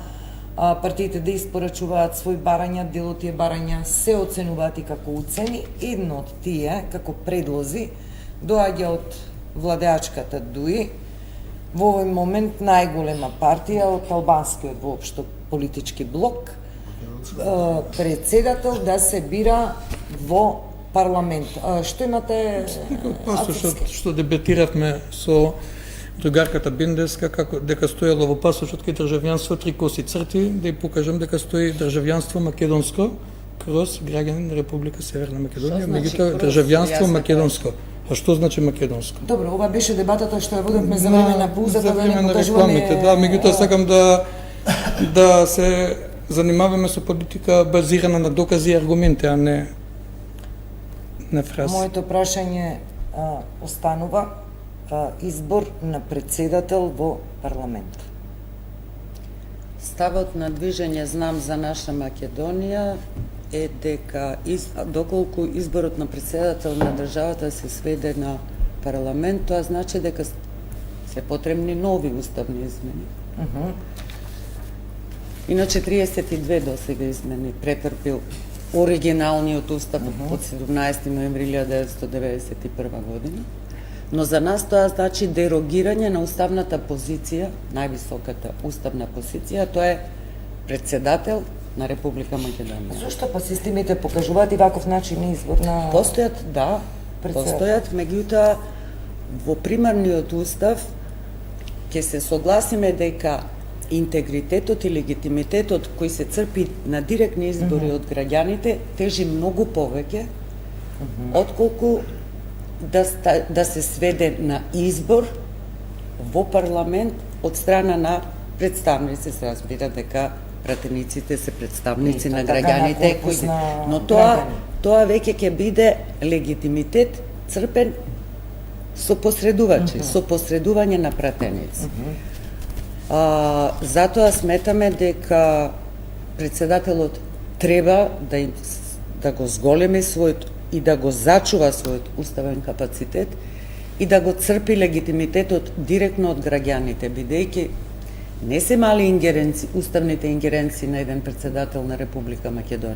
Партиите да испорачуваат свој барања, дел од тие барања се оценуваат и како уцени. Едно од тие, како предлози, доаѓа од владеачката ДУИ. Во овој момент најголема партија од албанскиот воопшто политички блок, председател да се бира во парламент. Што имате?
Пасошот што дебатиравме со другарката Бендеска, како дека стоело во пасошот кај државјанство 3 коси црти, да ја покажам дека стои државјанство македонско кроз граѓанин на Република Северна Македонија, меѓутоа државјанство македонско. А што значи македонско?
Добро, ова беше дебатата што ја водевме за време на паузата,
за време на рекламите. Да, меѓутоа сакам да се занимаваме со политика базирана на докази и аргументи, а не на фрази.
Моето прашање останува избор на председател во парламент.
Ставот на движење Знам за наша Македонија е дека доколку изборот на председател на државата се сведе на парламент, тоа значи дека се потребни нови уставни измени. Иначе 32 досега измени претрпил оригиналниот устав од 17 ноември 1991 година. Но за нас тоа значи дерогирање на уставната позиција, највисоката уставна позиција, тоа е председател на Република Македонија.
Зошто па системите покажуваат и ваков начин на избор на
Постојат, да, постојат, меѓутоа во примарниот устав ќе се согласиме дека интегритетот и легитимитетот кој се црпи на директни избори од граѓаните тежи многу повеќе отколку да се сведе на избор во парламент од страна на представници. Се разбира дека пратениците се представници на граѓаните, но тоа веќе ќе биде легитимитет црпен со посредувачи, со посредување на пратеници. Затоа сметаме дека председателот треба да го зголеми својот и да го зачува својот уставен капацитет и да го црпи легитимитетот директно од граѓаните, бидејќи Не се мали ингеренци, уставните ингеренции на еден председател на Република Македонија.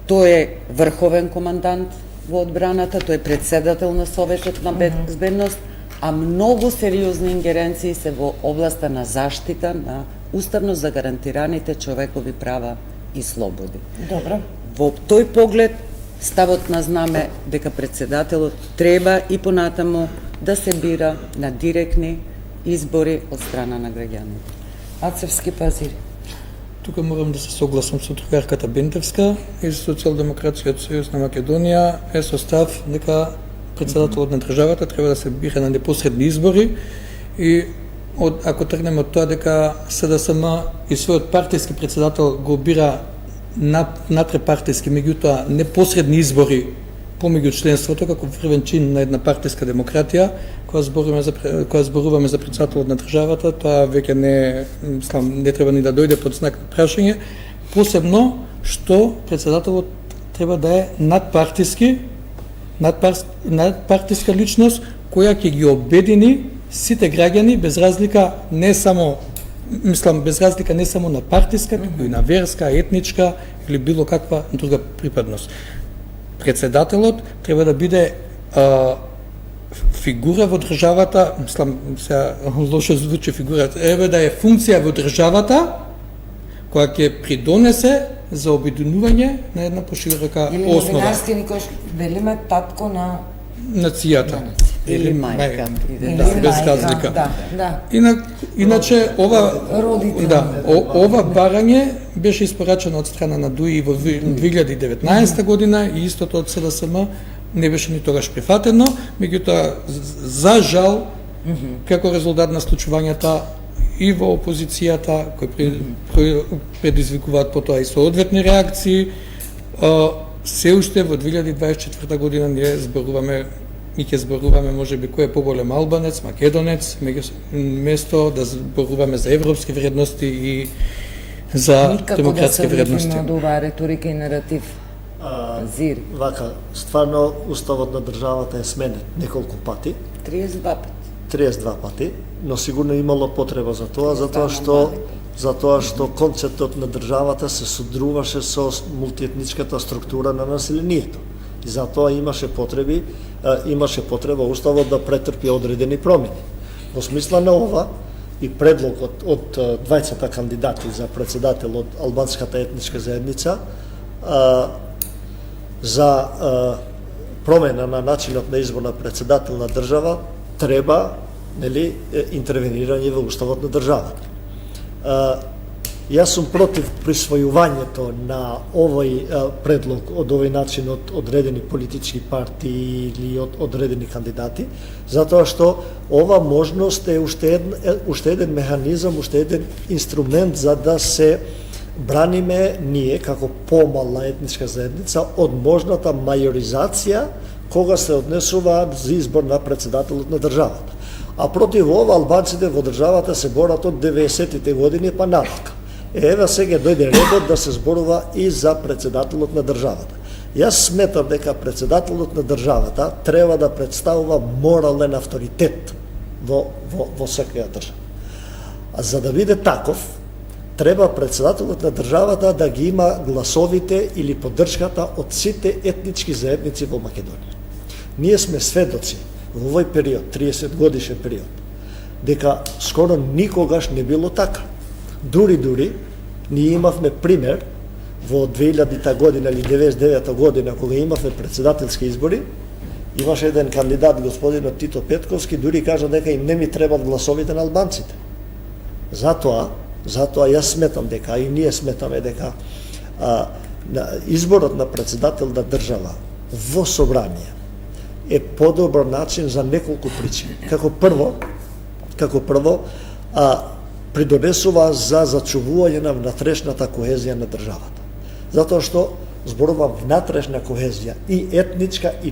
Тој е врховен командант во одбраната, тој е председател на Советот на безбедност, а многу сериозни ингеренции се во областа на заштита на уставно загарантираните човекови права и слободи.
Добро.
Во тој поглед, ставот на знаме дека председателот треба и понатаму да се бира на директни избори од страна на граѓаните.
Ацевски Пазири.
Тука морам да се согласам со другарката Бентевска и Социјалдемократскиот сојуз на Македонија е со став дека председателот на државата треба да се бира на непосредни избори и ако тргнеме од тоа дека СДСМ и својот партиски председател го бира натрепартиски, меѓутоа непосредни избори помеѓу членството како врвен чин на една партиска демократија, кога зборуваме за председателот на државата, тоа веќе не треба ни да дојде под знак на прашање, посебно што председателот треба да е надпартиска личност која ќе ги обедини сите граѓани без разлика не само на партиска, туку и на верска, етничка или било каква друга припадност. Председателот треба да биде фигура во државата, сега лошо звучи фигура, треба да е функција во државата која ќе придонесе за обединување на една поширока основа.
Или новинарски никош велиме татко на
нацијата.
Или мајка.
Без разлика.
Да.
Иначе ова
родител.
Ова барање беше испорачено од страна на ДУИ во 2019 година и истото од СДСМ не беше ни тогаш прифатено, меѓутоа за жал како резултат на случувањата и во опозицијата кои предизвикуваат потоа и соодветни реакции, се уште во 2024 година ние зборуваме и ќе зборуваме можеби кој е поголем албанец, македонец, место да зборуваме за европски вредности и за демократски вредности.
Никако да се од оваа риторика и наратив. Зири.
Вака, стварно уставот на државата е сменет неколку пати. 32 пати, но сигурно имало потреба за тоа, затоа што концептот на државата се содруваше со мултиетничката структура на населението. И затоа имаше потреба уставот да претрпи одредени промени. Во смисла на ова и предлогот од двајцата кандидати за председател од албанската етничка заедница за промена на начинот на избор на председател на држава треба интервенирање во уставот на државата. Јас сум против присвојувањето на овој предлог од овој начин од одредени политички партии или од одредени кандидати, затоа што ова можност е уште еден механизам, уште еден инструмент за да се браниме ние како помална етничка заедница од можната мајоризација кога се однесуваат за избор на председателот на државата. А против ова албанците во државата се борат од 90-тите години па натаму. Ева сега дојде редот да се зборува и за председателот на државата. Јас сметам дека председателот на државата треба да представува морален авторитет во секоја држава. А за да биде таков, треба председателот на државата да ги има гласовите или поддршката од сите етнички заедници во Македонија. Ние сме сведоци во овој период, 30 годишен период, дека скоро никогаш не било така. Дури, ние имавме пример во 2000-та година или 99-та година, кога имавме председателски избори, имаше еден кандидат, господинот Тито Петковски, дури кажа дека им не ми требат гласовите на албанците. Затоа јас сметам дека, и ние сметаме дека изборот на председател на држава во собрание е подобар начин за неколку причини. Како прво, придонесува за зачувување на внатрешната кохезија на државата. Затоа што зборувам внатрешна кохезија и етничка, и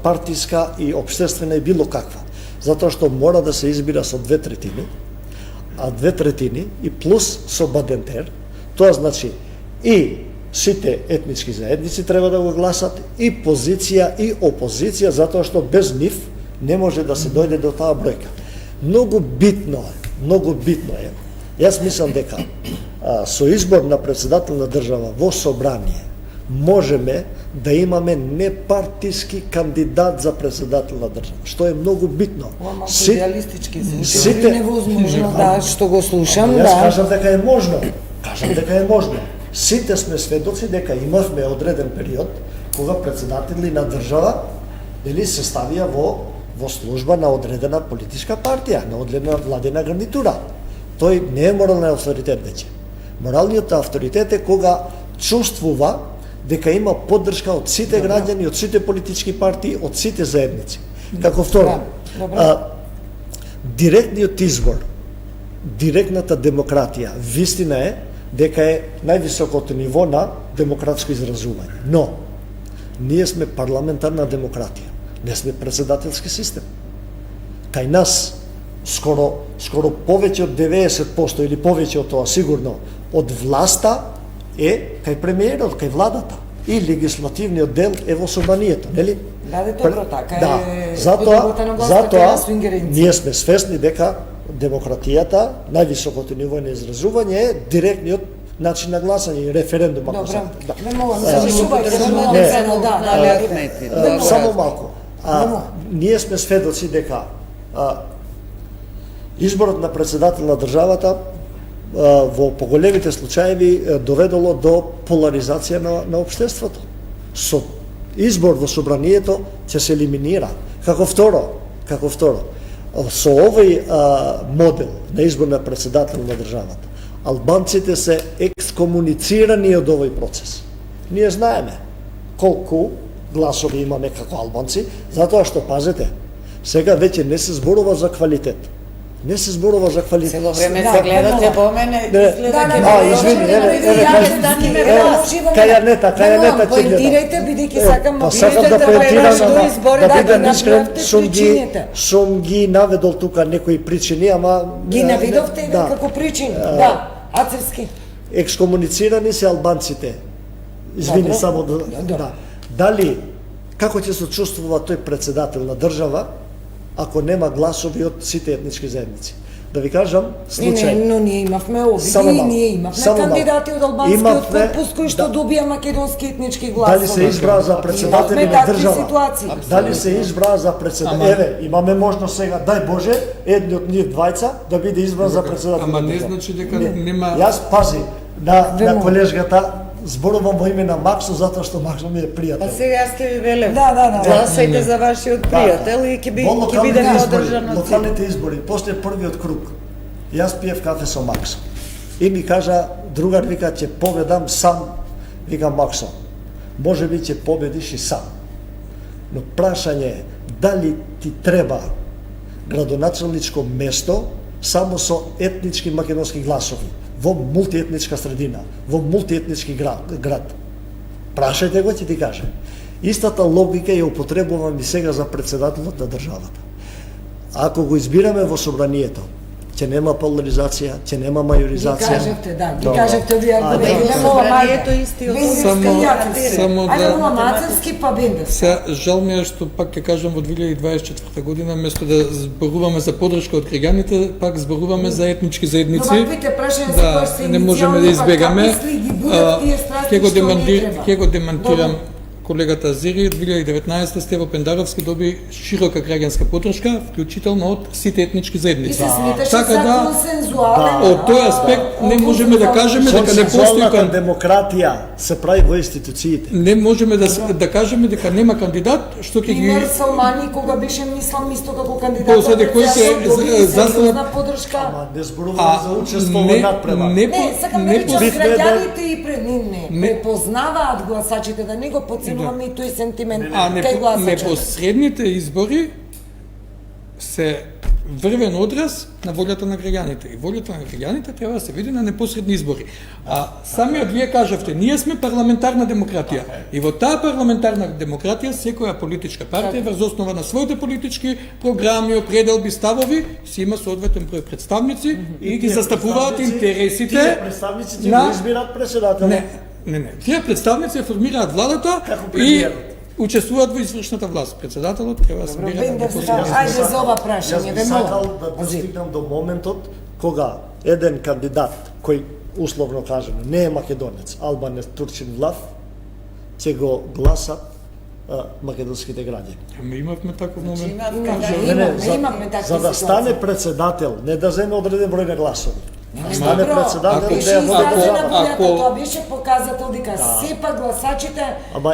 партиска, и општествена, и било каква. Затоа што мора да се избира со 2/3, а 2/3 и плюс со бадентер, тоа значи и сите етнички заедници треба да го гласат, и позиција и опозиција, затоа што без нив не може да се дојде до таа бројка. Многу битно е многу битно е. Јас мислам дека со избор на председател на држава во собрание можеме да имаме непартиски кандидат за председател на држава, што е многу битно.
Малку идеалистички се невозможно, да, што го слушам, да.
Јас кажам дека е можно. Кажам дека е можно. Сите сме сведоци дека имавме одреден период кога председатели на држава дали се ставија во служба на одредена политичка партија, на одредена владена гарнитура. Тој не е морален авторитет веќе. Моралниот авторитет е кога чувствува дека има поддршка од сите граѓани, од сите политички партии, од сите заедници. Како второ, директниот избор, директната демократија, вистина е дека е највисокото ниво на демократско изразување. Но, ние сме парламентарна демократија, не сме председателски систем. Кај нас, скоро повеќе од 90% или повеќе од тоа сигурно, од власта е кај премиерот, кај владата. И легислативниот дел е во собранието, нели?
Да, добро, така е.
Затоа ние сме свесни дека демократијата, највисокото ниво на изразување е директниот начин на гласање и референдум, ако се. Само малку. Ние сме сведоци дека изборот на председател на државата во поголемите случаеви доведоло до поларизација на општеството. Со избор во собранието ќе се елиминира. Како второ, со овој модел на избор на председател на државата, албанците се екскомуницирани од овој процес. Ние знаеме колку гласови имаме како албанци, затоа што, пазете, сега веќе не се зборува за квалитет. Не се зборува за квалитет.
Цело време се гледате по мене, изгледа
извини, кајанета ќе гледам.
Поентирајте, бидејќи сакам
да бидам искрен, сум ги наведол тука некои причини, ама...
Ги наведовте како причини, да, ацерски.
Екскомуницирани се албанците. Извини, само да... Дали, како ќе се чувствува тој председател на држава, ако нема гласови од сите етнички заедници? Да ви кажам случај.
Но ние имавме обиди, ние имавме кандидати од албанскиот корпус кои што добија македонски етнички гласови.
Дали се избра за председатели на држава? Дали се избра за председател? Еве, имаме можност сега, дај Боже, едни од нив двајца да биде избран за председател.
Ама не значи дека нема...
Јас пази на колежката, зборувам во име на Максо, затоа што Максо ми е пријател.
А сега сте ви велев.
Да.
Гласајте за вашиот пријател и ќе биде одржано.
Локалните избори, после првиот круг, јас пиев кафе со Максо. И ми кажа, другар, вика, ќе победам сам. Вика, Максо, може би ќе победиш и сам. Но прашање е, дали ти треба градоначалничко место само со етнички македонски гласови, во мултиетничка средина, во мултиетнички град. Прашајте го, ќе ти каже. Истата логика ја употребувам и сега за председателот на државата. Ако го избираме во собранието, ќе нема поларизација, ќе нема мајоризација.
Ги кажавте вие
собранието истиот.
Само
да мацевски па бендерски.
Се жал ми е што пак ќе кажам во 2024 година место да зборуваме за поддршка од граѓаните, пак зборуваме за етнички заедници.
Но ваквите прашања се кои се
не можеме да избегаме. Ќе го демантирам колегата Зери. 2019 Стево Пендаровски доби широка граѓанска поддршка, вклучително од сите етнички заедници.
И се сметаше
така
за консензуален.
Од тој аспект не можеме да кажеме дека не постои
демократија се прави во институциите.
Не можеме да кажеме дека нема кандидат што ќе ги
Салмани кога беше мислам исто како кандидат.
После кој ќе
застана поддршка.
Ама не зборуваме за учество во надпревар.
Не, сакам да речам граѓаните и пред не познаваат гласачите, да не го подценуваме и тој сентимент кај гласачите.
Непосредните избори се врвен одраз на волјата на граѓаните. И волјата на граѓаните треба да се види на непосредни избори. А самиот вие кажавте, ние сме парламентарна демократија. И во таа парламентарна демократија секоја политичка партија врз основа на своите политички програми, определби, ставови, си има соодветен број представници и ги застапуваат интересите.
Тие представници го избират председател.
Не. Тие представници формираат владата и учествуваат во извршната власт. Председателот треба да се бира на непосредни избори.
Ајде за ова прашање,
Јас би сакал да достигнам до моментот кога еден кандидат кој условно кажано не е македонец, албанец, турчин, влав, ќе го гласат македонските граѓани.
Ама имавме таков момент.
Имаме таква
За да стане председател, не да земе одреден број на гласови. Стане председател,
беше
да води
изразена
држава.
волјата, тоа беше показател дека сепак гласачите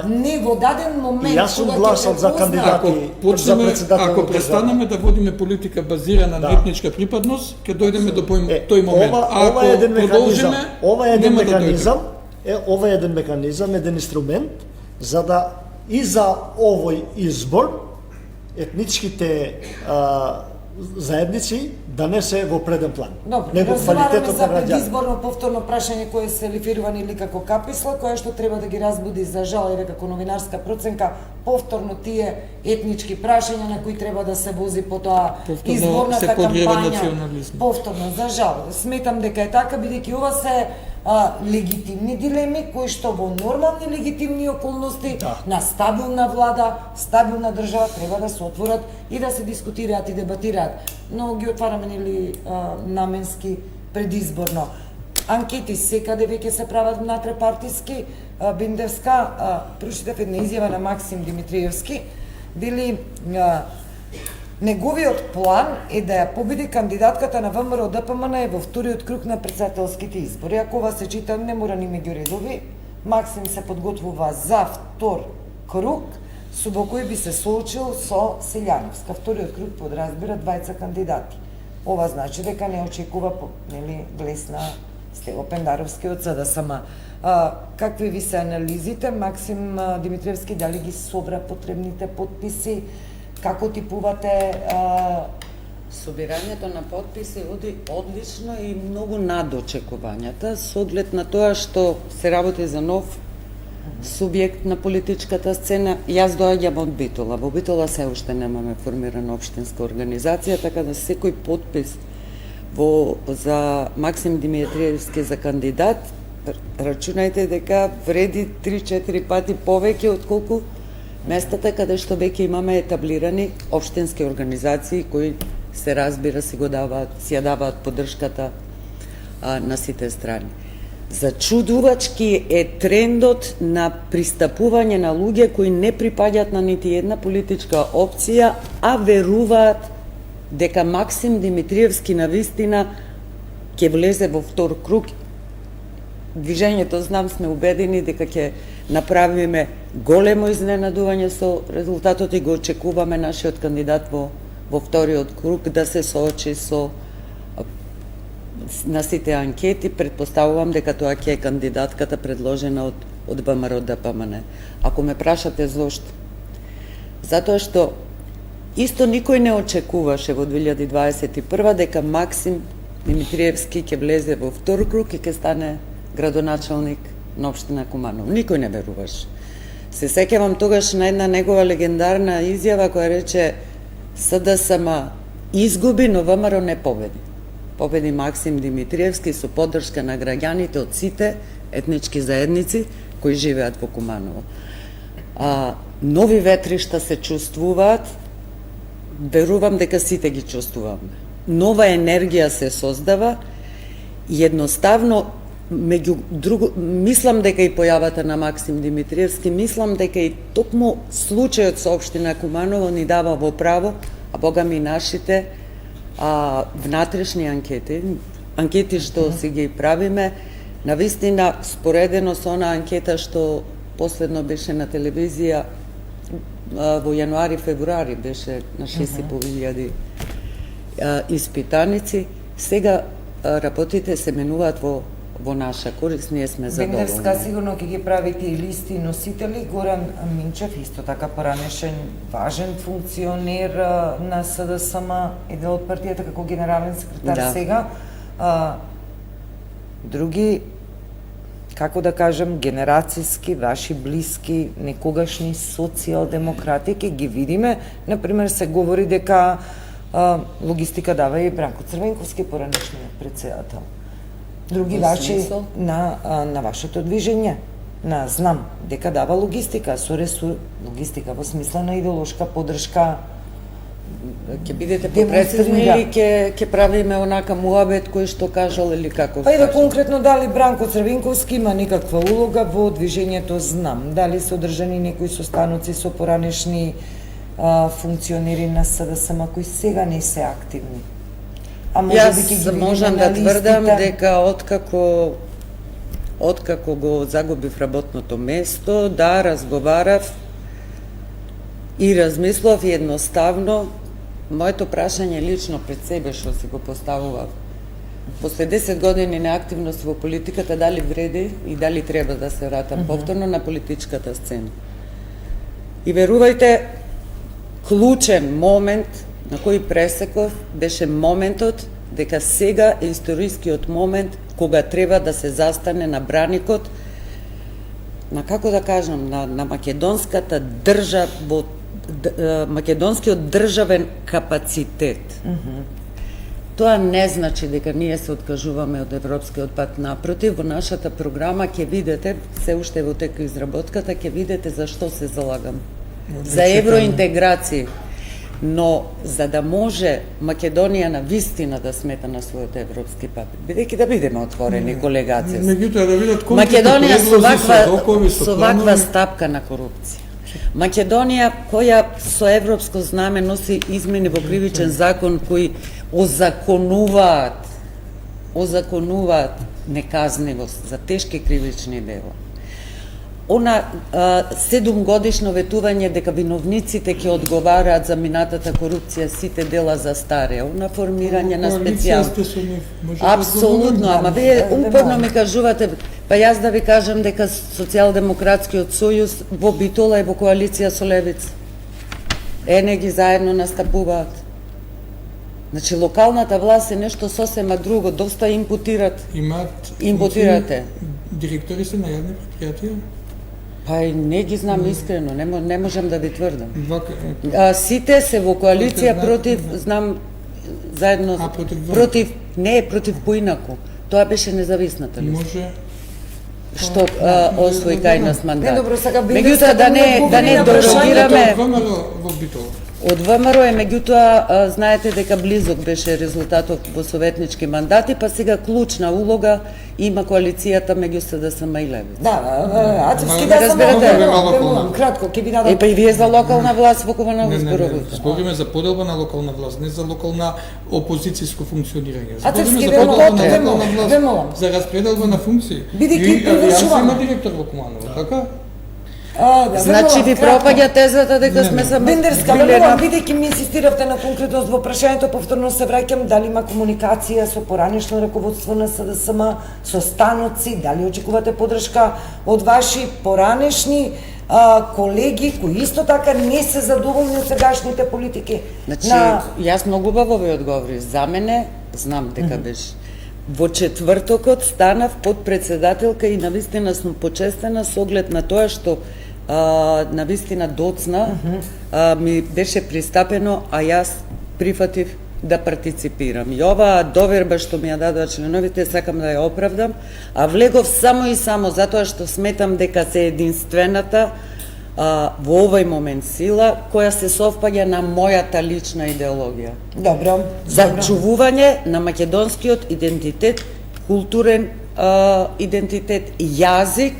не во даден момент
Јас сум гласал за кандидати за председател.
Ако престанеме да водиме политика базирана на етничка припадност, ќе дојдеме до тој момент.
Ова е еден механизам. Ова е еден
нема да
механизам. Ова е еден механизам, еден инструмент за да и за овој избор етничките заедници да не се во преден план.
Добро,
него квалитетот
за
на граѓани.
предизборно повторно прашање кое се лифирувани или како каписла, кое што треба да ги разбуди за жал или како новинарска проценка, повторно тие етнички прашања на кои треба да се вози потоа изборната кампања. Повторно, за жал. Сметам дека е така, бидејќи ова се легитимни дилеми кои што во нормални легитимни околности на стабилна влада, стабилна држава треба да се отворат и да се дискутираат и дебатираат. Но ги отвараме нели наменски предизборно. Анкети секаде веќе се прават внатрепартиски. Биндевска прочитав една изјава на Максим Димитриевски, дели неговиот план е да ја победи кандидатката на ВМРО ДПМН е во вториот круг на председателските избори. Ако ова се чита, не мора ни меѓу редови. Максим се подготвува за втор круг, со кој би се соочил со Селјановска. Вториот круг подразбира двајца кандидати. Ова значи дека не очекува нели глесна Стево Пендаровски од СДСМ. Какви ви се анализите? Максим Димитриевски дали ги собра потребните подписи? Како типувате?
Собирањето на подписи оди одлично и многу над очекувањата, со оглед на тоа што се работи за нов субјект на политичката сцена. Јас доаѓам од Битола. Во Битола се уште немаме формирана општинска организација, така да секој подпис за Максим Димитриевски за кандидат, рачунајте дека вреди 3-4 пати повеќе отколку местата каде што веќе имаме етаблирани општински организации кои се разбира си ја даваат поддршката на сите страни. Зачудувачки е трендот на пристапување на луѓе кои не припаѓаат на нити една политичка опција, а веруваат дека Максим Димитриевски навистина ќе влезе во втор круг. Движењето знам сме убедени дека ќе направиме големо изненадување со резултатот и го очекуваме нашиот кандидат во вториот круг да се соочи со на сите анкети. Предпоставувам дека тоа ќе е кандидатката предложена од ВМРО ДПМН. Ако ме прашате зошто? Затоа што исто никој не очекуваше во 2021 дека Максим Димитриевски ќе влезе во втор круг и ќе стане градоначалник на општина Куманово. Никој не веруваше. Се сеќавам тогаш на една негова легендарна изјава која рече СДСМ изгуби, но ВМРО не победи. Победи Максим Димитриевски со поддршка на граѓаните од сите етнички заедници кои живеат во Куманово. Нови ветришта се чувствуваат, верувам дека сите ги чувствуваме. Нова енергија се создава и едноставно мислам дека и појавата на Максим Димитриевски, мислам дека и токму случајот со општина Куманово ни дава во право, а богами нашите внатрешни анкети што си ги правиме, навистина споредено со она анкета што последно беше на телевизија во јануари-февруари беше на 6.500 испитаници, сега работите се менуваат во наша корист, ние сме задоволни.
Биндевска сигурно ќе ги правите и листи носители. Горан Минчев, исто така поранешен важен функционер на СДСМ и дел од партијата како генерален секретар сега. Други, како да кажем, генерацијски, ваши блиски, некогашни социјалдемократи, ќе ги видиме. Например, се говори дека логистика дава и Бранко Црвенковски, поранешниот претседател. Други ваши на вашето движење. Знам дека дава логистика, логистика во смисла на идеолошка поддршка
Ќе бидете попрецизни или ќе правиме онака муабет кој што кажал или како?
Па еве конкретно дали Бранко Црвинковски има никаква улога во движењето Знам? Дали се одржани некои состаноци со поранешни функционери на СДСМ кои сега не се активни? А може би ќе ги
можам да тврдам дека откако го загубив работното место, да, разговарав и размислав и едноставно моето прашање лично пред себе што си го поставував. После 10 години неактивност во политиката, дали вреди и дали треба да се вратам повторно на политичката сцена. И верувајте, клучен момент на кој пресеков беше моментот дека сега е историскиот момент кога треба да се застане на браникот на, како да кажам, на македонската македонскиот државен капацитет. Тоа не значи дека ние се откажуваме од европскиот пат, напротив, во нашата програма ќе видите, се уште во тек изработката, ќе видите за што се залагам. За евроинтеграција. Но за да може Македонија на вистина да смета на својот европски пат, бидејќи да бидеме отворени, колегација.
Меѓутоа да видат
Македонија со ваква стапка на корупција. Македонија која со европско знаме носи измени во кривичен закон кои озаконуваат неказнивост за тешки кривични дела. Она 7-годишно ветување дека виновниците ќе одговараат за минатата корупција, сите дела за старија, на формирање на специјални. Апсолутно, ама вие упорно ми кажувате, па јас да ви кажам дека Социјалдемократскиот сојуз во Битола е во коалиција со Левица. Ене ги заедно настапуваат. Значи, локалната власт е нешто сосема друго, доста импутирате.
Директори се на јавни предпријатија?
Па и не ги знам искрено, не можам да ви тврдам. Сите се во коалиција против, знам, заедно, против поинаку. Тоа беше независната листа.
Може.
Што освои кај нас мандат.
Не, добро, сега
меѓутоа да не дорогираме од ВМРО е, меѓутоа знаете дека близок беше резултатот во советнички мандати, па сега клучна улога има коалицијата меѓу СДСМ и Левица.
Да, Ацевски да само кратко, ќе ви дадам.
Па и вие за локална власт во кога на зборувате.
Збориме за поделба на локална власт, не за локална опозицијско функционирање.
Ацевски вемолам.
За распределба на функции.
Бидејќи привршуваме.
Има директор во Куманово, така?
Значи ви пропаѓа тезата дека сме само
Бендерска, бидејќи ми инсистиравте на конкретност во прашањето, повторно се враќам, дали има комуникација со поранешно раководство на СДСМ, со станоци, дали очекувате поддршка од ваши поранешни колеги кои исто така не се задоволни од сегашните политики?
Значи, јас многу убаво ви одговорив. За мене, знам дека беше. Во четвртокот станав подпредседателка и навистина сум почестена со оглед на тоа што навистина доцна ми беше пристапено, а јас прифатив да партиципирам. И оваа доверба што ми ја дадоа членовите, сакам да ја оправдам, а влегов само и само затоа што сметам дека се единствената во овој момент сила која се совпаѓа на мојата лична идеологија.
Добро.
За чувување на македонскиот идентитет, културен идентитет, јазик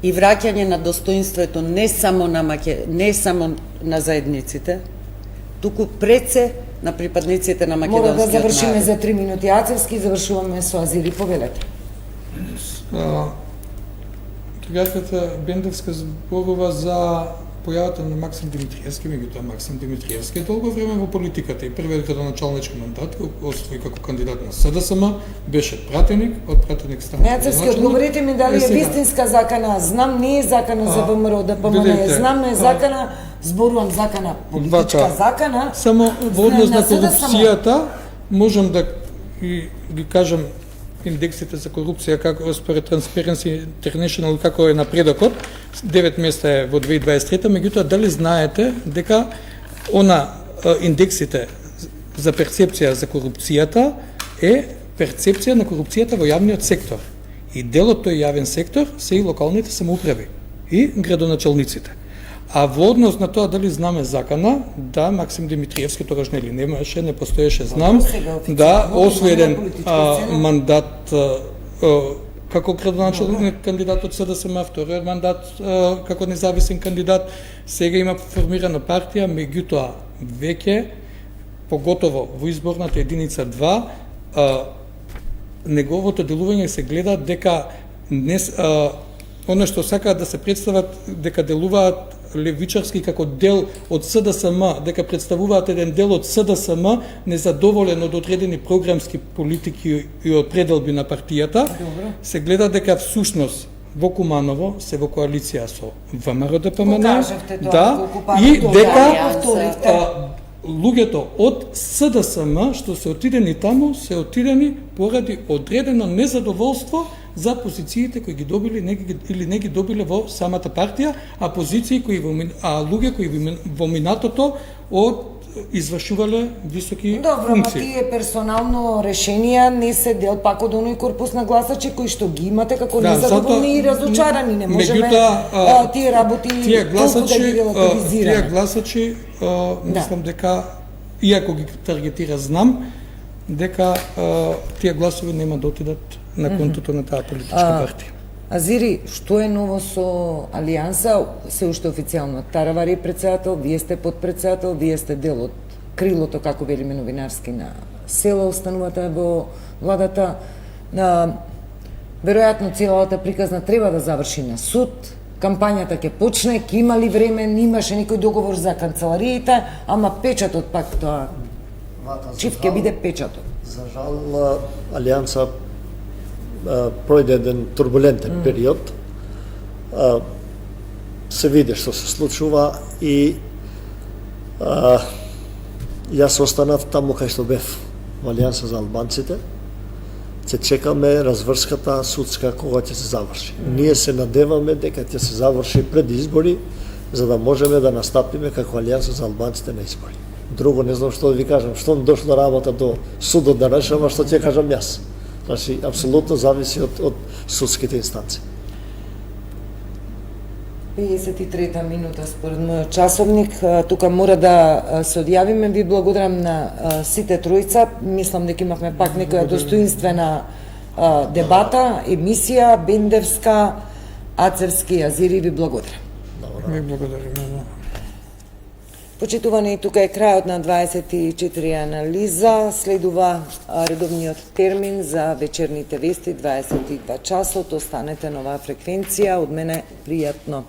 и враќање на достоинството не само на заедниците, туку пред се на припадниците на македонскиот народ.
Мора да завршиме за 3 минути. Ацевски, завршуваме со Азири, повелете.
Колегата Бендерска зборува за појавата на Максим Димитриевски, меѓутоа Максим Димитриевски е долго време во политиката и првиот градоначалнички мандат, освои како кандидат на СДСМ, беше пратеник, од пратеник стана.
Ацевски, одговорите ми дали е вистинска закана, знам не е закана за ВМРО ДПМН, знам е закана, зборувам закана, политичка закана.
Само во однос на корупцијата, можам да ги кажам индексите за корупција како според Transparency International како е напредокот, 9 места е во 2023, меѓутоа дали знаете дека индексите за перцепција за корупцијата е перцепција на корупцијата во јавниот сектор. И дел од тој јавен сектор се и локалните самоуправи и градоначалниците. А во однос на тоа дали знаме закана, да, Максим Димитриевски тогаш нели немаше, не постоеше, знам, да, освоеден мандат како градоначалник кандидат од СДСМ, вториот мандат како независен кандидат, сега има формирана партија, меѓутоа веќе поготово во изборната единица 2 неговото делување се гледа дека она што сакаат да се представат дека делуваат левичарски како дел од СДСМ, дека представуваат еден дел од СДСМ незадоволен од одредени програмски политики и од пределби на партијата, се гледа дека всушност во Куманово се во коалиција со ВМРО ДПМН, да, и дека луѓето од СДСМ што се отидени таму, се отидени поради одредено незадоволство за позициите кои ги добили или не ги добиле во самата партија, а позиции кои луѓе кои во минатото извршувале високи функции.
Добро, тие персонално решенија не се дел пак од оној корпус на гласачи кои што ги имате како незадоволни и разочарани. Не можеме тие работи толку да ги релативизираме.
Тие гласачи, мислам дека, иако ги таргетира, знам, дека тие гласови нема да отидат на контото на таа политичка партија.
Азири, што е ново со Алијанса? Се уште официјално Таравари е председател, вие сте подпредседател, вие сте дел од крилото, како велиме новинарски, на село, останувате во владата. Веројатно целата приказна треба да заврши на суд, кампањата ќе почне, ќе има ли време, имаше некој договор за канцелариите, ама печатот пак тоа, чив ќе биде печатот.
За жал, Алијанса пројде еден турбулентен период. Се види што се случува и јас останав таму кај што бев во Алијанса за албанците. Ќе чекаме разврската судска кога ќе се заврши. Ние се надеваме дека ќе се заврши пред избори, за да можеме да настапиме како Алијанса за албанците на избори. Друго не знам што да ви кажам, што ми дошла работа до судот да решава, што ќе кажам јас. Значи, апсолутно зависи од судските инстанции.
53-та минута според мојот часовник. Тука мора да се одјавиме. Ви благодарам на сите тројца. Мислам дека имавме пак некоја достоинствена дебата, емисија, бендевска, Ацевски, Азири. Ви благодарам.
Ви благодариме.
Почитувани, тука е крајот на 24 анализа. Следува редовниот термин за вечерните вести 22 часот. Останете на оваа фреквенција. Од мене пријатно.